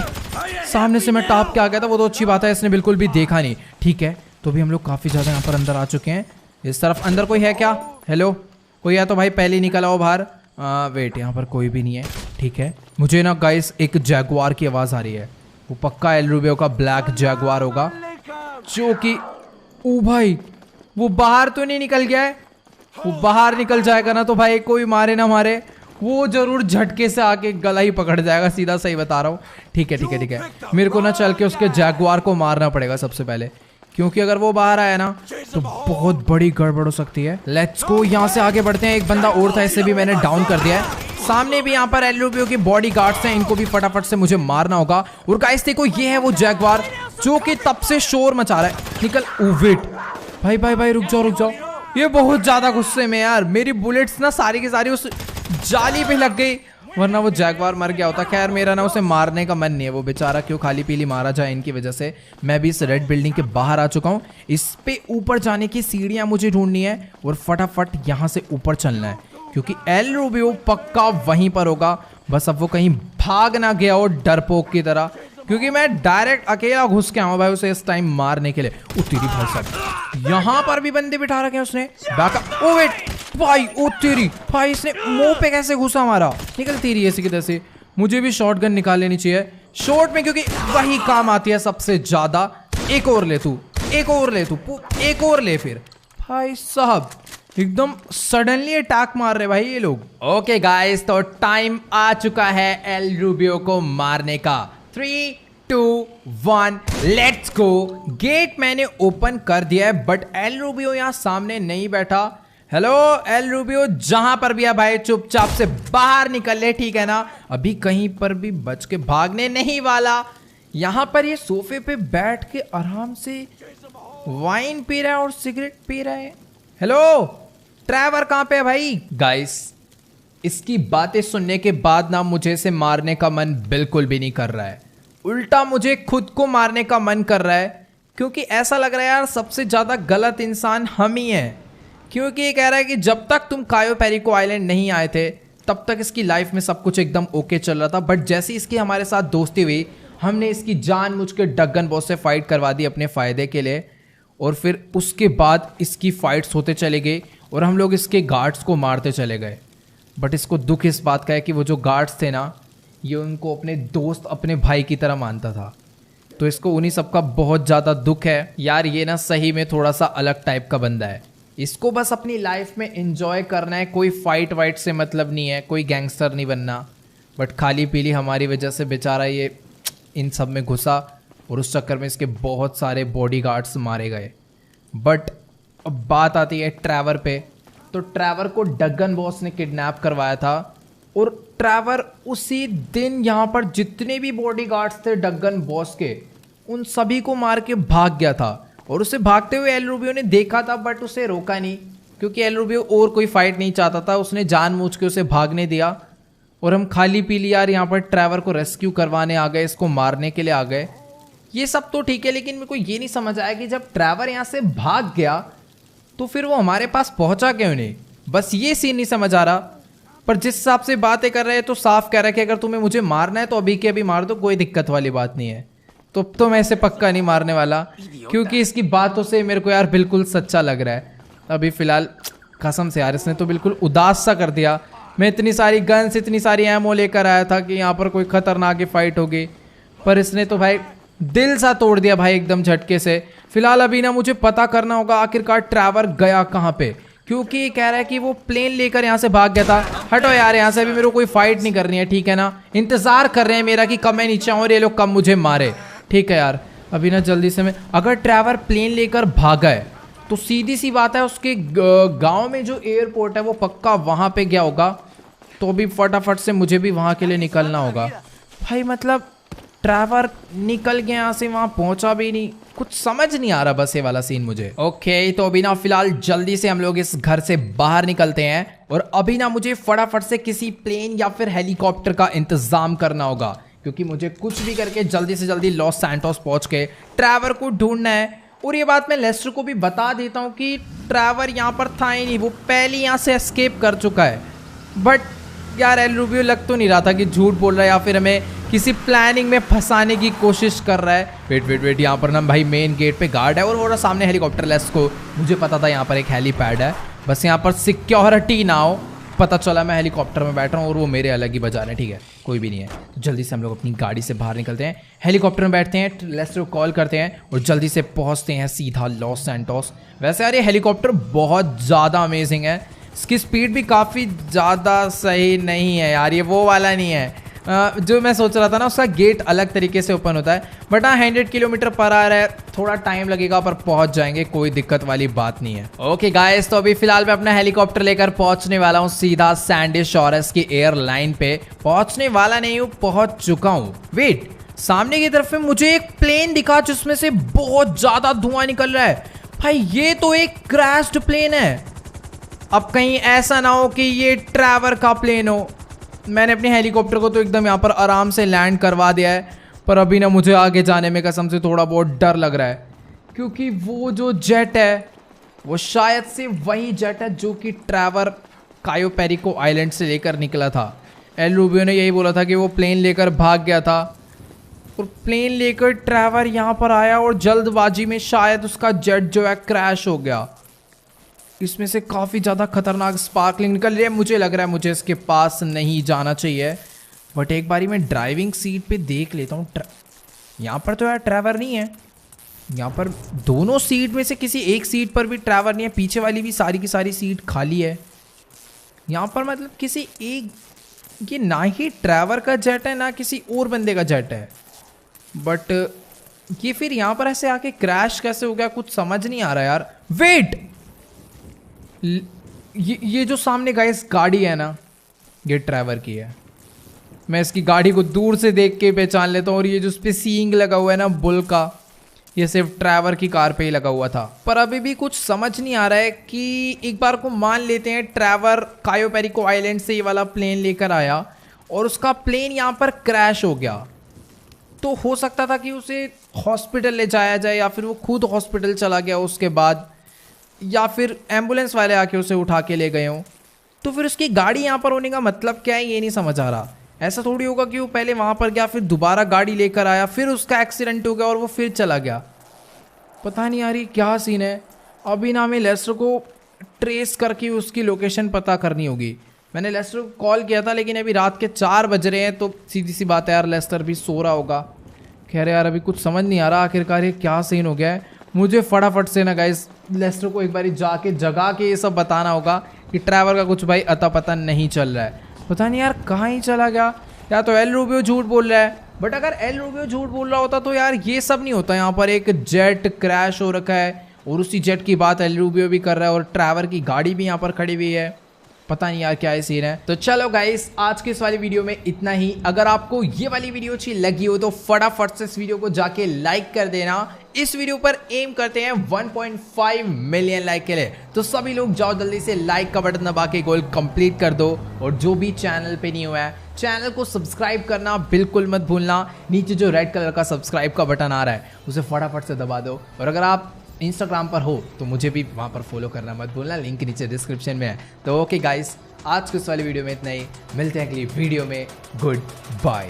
सामने से मैं टॉप के आ गया था। वो तो अच्छी बात है, इसने बिल्कुल भी देखा नहीं। ठीक है तो भी हम लोग काफी ज्यादा यहाँ पर अंदर आ चुके हैं। इस तरफ अंदर कोई है क्या? हेलो कोई है तो भाई पहले ही निकल आओ बाहर। वेट यहाँ पर कोई भी नहीं है। ठीक है मुझे ना गाइस एक जैगुआर की आवाज आ रही है, वो पक्का एल रूबियो का ब्लैक जैगुआर होगा जो कि, ओ भाई वो बाहर तो नहीं निकल गया है। वो बाहर निकल जाएगा ना तो भाई कोई मारे ना मारे वो जरूर झटके से आके गला ही पकड़ जाएगा, सीधा सही बता रहा हूँ। ठीक है ठीक है ठीक है, मेरे को ना चल के उसके जैगुआर को मारना पड़ेगा सबसे पहले, क्योंकि अगर वो बाहर आया ना तो बहुत बड़ी गड़बड़ हो सकती है। लेट्स गो, यहाँ से आगे बढ़ते हैं। एक बंदा और था, इससे भी मैंने डाउन कर दिया है। सामने भी यहाँ पर एल रूबियो के बॉडी गार्ड्स हैं, इनको भी फटाफट से मुझे मारना होगा। और गाइस देखो ये है वो जैगुआर जो कि तब से शोर मचा रहा है। निकल, ओ वेट भाई भाई भाई रुक जाओ, ये बहुत ज्यादा गुस्से में यार। मेरी बुलेट्स ना सारी की सारी उस जाली पे लग गई, वरना वो जैगुआर मर गया होता। खैर मेरा ना उसे मारने का मन नहीं है, वो बेचारा क्यों खाली पीली मारा जाए इनकी वजह से। मैं भी इस रेड बिल्डिंग के बाहर आ चुका हूँ। इस पे ऊपर जाने की सीढ़ियां मुझे ढूंढनी है और फटाफट यहाँ से ऊपर चलना है, क्योंकि एल रूबियो पक्का वहीं पर होगा। बस अब वो कहीं भाग ना गया हो डरपोक की तरह, क्योंकि मैं डायरेक्ट अकेला घुस के आऊँ भाई उसे इस टाइम मारने के लिए। ओ तेरी भाई साहब, यहाँ पर भी बंदे बिठा रखे हैं उसने। बैकअप, ओ वेट भाई, ओ तेरी भाई, इसने मुंह पे कैसे घुसा मारा। निकल तेरी ऐसी की तैसे। मुझे भी शॉटगन निकाल लेनी चाहिए शॉर्ट में, क्योंकि वही काम आती है सबसे ज्यादा। एक और ले तू, एक और ले तू, एक और ले। फिर भाई साहब एकदम सडनली अटैक मार रहे भाई ये लोग। ओके गाइस, तो टाइम आ चुका है एल रूबियो को मारने का। 3, 2, 1 लेट्स गो। गेट मैंने ओपन कर दिया है, बट एल रूबियो यहाँ सामने नहीं बैठा। हेलो एल रूबियो, जहां पर भी है भाई चुपचाप से बाहर निकल ले, ठीक है ना। अभी कहीं पर भी बच के भागने नहीं वाला। यहाँ पर ये सोफे पे बैठ के आराम से वाइन पी रहा है और सिगरेट पी रहा है। हेलो ट्रैवर कहाँ पे है भाई? गाइस इसकी बातें सुनने के बाद ना मुझे इसे मारने का मन बिल्कुल भी नहीं कर रहा है, उल्टा मुझे खुद को मारने का मन कर रहा है, क्योंकि ऐसा लग रहा है यार सबसे ज्यादा गलत इंसान हम ही हैं। क्योंकि ये कह रहा है कि जब तक तुम कायो पेरिको आइलैंड नहीं आए थे तब तक इसकी लाइफ में सब कुछ एकदम ओके चल रहा था, बट जैसे इसकी हमारे साथ दोस्ती हुई हमने इसकी जानबूझ के डगन बॉस से फाइट करवा दी अपने फायदे के लिए, और फिर उसके बाद इसकी फाइट्स होते चले गए और हम लोग इसके गार्ड्स को मारते चले गए। बट इसको दुख इस बात का है कि वो जो गार्ड्स थे ना, ये उनको अपने दोस्त, अपने भाई की तरह मानता था, तो इसको उन्हीं सबका बहुत ज़्यादा दुख है। यार ये ना सही में थोड़ा सा अलग टाइप का बंदा है, इसको बस अपनी लाइफ में एंजॉय करना है, कोई फाइट वाइट से मतलब नहीं है, कोई गैंगस्टर नहीं बनना। बट खाली पीली हमारी वजह से बेचारा ये इन सब में घुसा और उस चक्कर में इसके बहुत सारे बॉडीगार्ड्स मारे गए। बट अब बात आती है ट्रैवर पे, तो ट्रैवर को डगन बॉस ने किडनैप करवाया था और ट्रैवर उसी दिन यहाँ पर जितने भी बॉडीगार्ड्स थे डगन बॉस के उन सभी को मार के भाग गया था। और उसे भागते हुए एल रूबियो ने देखा था, बट उसे रोका नहीं, क्योंकि एल रूबियो और कोई फाइट नहीं चाहता था। उसने जानबूझ के उसे भागने दिया और हम खाली पीली यार यहाँ पर ट्रैवर को रेस्क्यू करवाने आ गए, इसको मारने के लिए आ गए। ये सब तो ठीक है, लेकिन मेरे को ये नहीं समझ आया कि जब ट्रैवर यहाँ से भाग गया तो फिर वो हमारे पास पहुंचा क्यों नहीं। बस ये सीन नहीं समझ आ रहा। पर जिस हिसाब से बातें कर रहे हैं तो साफ कह रहा है कि अगर तुम्हें मुझे मारना है तो अभी के अभी मार दो, कोई दिक्कत वाली बात नहीं है। तो मैं इसे पक्का नहीं मारने वाला, क्योंकि इसकी बातों से मेरे को यार बिल्कुल सच्चा लग रहा है। अभी फिलहाल कसम से यार इसने तो बिल्कुल उदास सा कर दिया। मैं इतनी सारी गन्स, इतनी सारी एमो लेकर आया था कि यहाँ पर कोई खतरनाक फाइट होगी, पर इसने तो भाई दिल सा तोड़ दिया भाई एकदम झटके से। फिलहाल अभी ना मुझे पता करना होगा आखिरकार ट्रैवर गया कहाँ पे, क्योंकि ये कह रहा है कि वो प्लेन लेकर यहाँ से भाग गया था। हटो यार यहाँ से, अभी मेरे को कोई फाइट नहीं करनी है, ठीक है ना। इंतजार कर रहे हैं मेरा कि कब मैं नीचे आऊँ और ये लोग कब मुझे मारे, ठीक है यार। अभी ना जल्दी से मैं, अगर ट्रैवर प्लेन लेकर भागा है तो सीधी सी बात है उसके गाँव में जो एयरपोर्ट है वो पक्का वहाँ पे गया होगा। तो अभी फटाफट से मुझे भी वहाँ के लिए निकलना होगा भाई। मतलब ट्रैवर निकल गया यहाँ से, वहाँ पहुँचा भी नहीं, कुछ समझ नहीं आ रहा बस ये वाला सीन मुझे। ओके तो अभी ना फिलहाल जल्दी से हम लोग इस घर से बाहर निकलते हैं और अभी ना मुझे फटाफट से किसी प्लेन या फिर हेलीकॉप्टर का इंतजाम करना होगा, क्योंकि मुझे कुछ भी करके जल्दी से जल्दी लॉस सैंटोस पहुँच के ट्रैवर को ढूंढना है। और ये बात मैं लेस्टर को भी बता देता हूँ कि ट्रैवर यहाँ पर था ही नहीं, वो पहले यहाँ से एस्केप कर चुका है। बट यार एल रूबियो लग तो नहीं रहा था कि झूठ बोल रहा है या फिर हमें किसी प्लानिंग में फंसाने की कोशिश कर रहा है। वेट यहाँ पर ना भाई मेन गेट पे गार्ड है और वो सामने हेलीकॉप्टर लेस को मुझे पता था यहाँ पर एक हेलीपैड है, बस यहाँ पर सिक्योरिटी ना हो। पता चला मैं हेलीकॉप्टर में बैठ रहा हूँ और वो मेरे अलग ही बजा रहे हैं, ठीक है कोई भी नहीं है। तो जल्दी से हम लोग अपनी गाड़ी से बाहर निकलते हैं, हेलीकॉप्टर में बैठते हैं, लेस्टर को कॉल करते हैं और जल्दी से पहुँचते हैं सीधा लॉस सैंटोस। वैसे यार ये हेलीकॉप्टर बहुत ज़्यादा अमेजिंग है, इसकी स्पीड भी काफ़ी ज़्यादा सही नहीं है यार, ये वो वाला नहीं है जो मैं सोच रहा था ना। उसका गेट अलग तरीके से ओपन होता है, बट हाँ 100 किलोमीटर पर आ रहा है, थोड़ा टाइम लगेगा पर पहुंच जाएंगे, कोई दिक्कत वाली बात नहीं है। ओके गाइस तो अभी फिलहाल मैं अपना हेलीकॉप्टर लेकर पहुंचने वाला हूं सीधा सैंडीशोरस की एयरलाइन पे। पहुंचने वाला नहीं हूँ, पहुंच चुका हूँ। वेट, सामने की तरफ में मुझे एक प्लेन दिखा जिसमें से बहुत ज्यादा धुआं निकल रहा है। भाई ये तो एक क्रैश्ड प्लेन है, अब कहीं ऐसा ना हो कि ये ट्रैवर का प्लेन हो। मैंने अपने हेलीकॉप्टर को तो एकदम यहाँ पर आराम से लैंड करवा दिया है, पर अभी ना मुझे आगे जाने में कसम से थोड़ा बहुत डर लग रहा है, क्योंकि वो जो जेट है वो शायद से वही जेट है जो कि ट्रैवर कायो पेरिको आइलैंड से लेकर निकला था। एल रूबियो ने यही बोला था कि वो प्लेन लेकर भाग गया था और प्लेन लेकर ट्रैवर यहाँ पर आया और जल्दबाजी में शायद उसका जेट जो है क्रैश हो गया। इसमें से काफ़ी ज़्यादा खतरनाक स्पार्कलिंग निकल रही है, मुझे लग रहा है मुझे इसके पास नहीं जाना चाहिए। बट एक बारी मैं ड्राइविंग सीट पे देख लेता हूँ। यहाँ पर तो यार ट्रैवर नहीं है, यहाँ पर दोनों सीट में से किसी एक सीट पर भी ट्रैवर नहीं है, पीछे वाली भी सारी की सारी सीट खाली है। यहाँ पर मतलब किसी एक, ये ना ही ट्रैवर का जेट है ना किसी और बंदे का जेट है, बट ये फिर यहाँ पर ऐसे आके क्रैश कैसे हो गया कुछ समझ नहीं आ रहा यार। वेट, ये जो सामने गाइस गाड़ी है ना, ये ट्रैवर की है। मैं इसकी गाड़ी को दूर से देख के पहचान लेता हूँ, और ये जो उस पे सींग लगा हुआ है ना बुल का, ये सिर्फ ट्रैवर की कार पे ही लगा हुआ था। पर अभी भी कुछ समझ नहीं आ रहा है कि एक बार को मान लेते हैं ट्रैवर कायो पेरिको आइलैंड से ये वाला प्लेन लेकर आया और उसका प्लेन यहाँ पर क्रैश हो गया, तो हो सकता था कि उसे हॉस्पिटल ले जाया जाए या फिर वो खुद हॉस्पिटल चला गया उसके बाद, या फिर एम्बुलेंस वाले आके उसे उठा के ले गए हों। तो फिर उसकी गाड़ी यहाँ पर होने का मतलब क्या है ये नहीं समझ आ रहा। ऐसा थोड़ी होगा कि वो पहले वहाँ पर गया फिर दोबारा गाड़ी लेकर आया फिर उसका एक्सीडेंट हो गया और वो फिर चला गया। पता नहीं यार ये क्या सीन है। अभी ना हमें लेस्टर को ट्रेस करके उसकी लोकेशन पता करनी होगी। मैंने लेस्टर को कॉल किया था लेकिन अभी रात के 4 बज रहे हैं, तो सीधी सी बात है यार लेस्टर भी सो रहा होगा। कह रहे यार अभी कुछ समझ नहीं आ रहा आखिरकार ये क्या सीन हो गया है। मुझे फटाफट से ना गाइस लेस्टर को एक बारी जाके जगा के ये सब बताना होगा कि ट्रैवर का कुछ भाई अता पता नहीं चल रहा है। पता नहीं यार कहाँ ही चला गया, या तो एल रूबियो झूठ बोल रहा है। बट अगर एल रूबियो झूठ बोल रहा होता तो यार ये सब नहीं होता। यहाँ पर एक जेट क्रैश हो रखा है और उसी जेट की बात एल रूबियो भी कर रहा है और ट्रैवर की गाड़ी भी यहाँ पर खड़ी हुई है। पता नहीं यार क्या है सीन है। तो चलो गाइस आज के इस वाली वीडियो में इतना ही। अगर आपको ये वाली वीडियो अच्छी लगी हो तो फटाफट से इस वीडियो को जाके लाइक कर देना। इस वीडियो पर एम करते हैं 1.5 मिलियन लाइक के लिए, तो सभी लोग जाओ जल्दी से लाइक का बटन दबा के गोल कंप्लीट कर दो। और जो भी चैनल पे नहीं हुआ है चैनल को सब्सक्राइब करना बिल्कुल मत भूलना। नीचे जो रेड कलर का सब्सक्राइब का बटन आ रहा है उसे फटाफट से दबा दो। और अगर आप इंस्टाग्राम पर हो तो मुझे भी वहाँ पर फॉलो करना मत भूलना, लिंक नीचे डिस्क्रिप्शन में है। तो ओके गाइस आज के इस वाली वीडियो में इतना ही, मिलते हैं अगली वीडियो में। Good bye.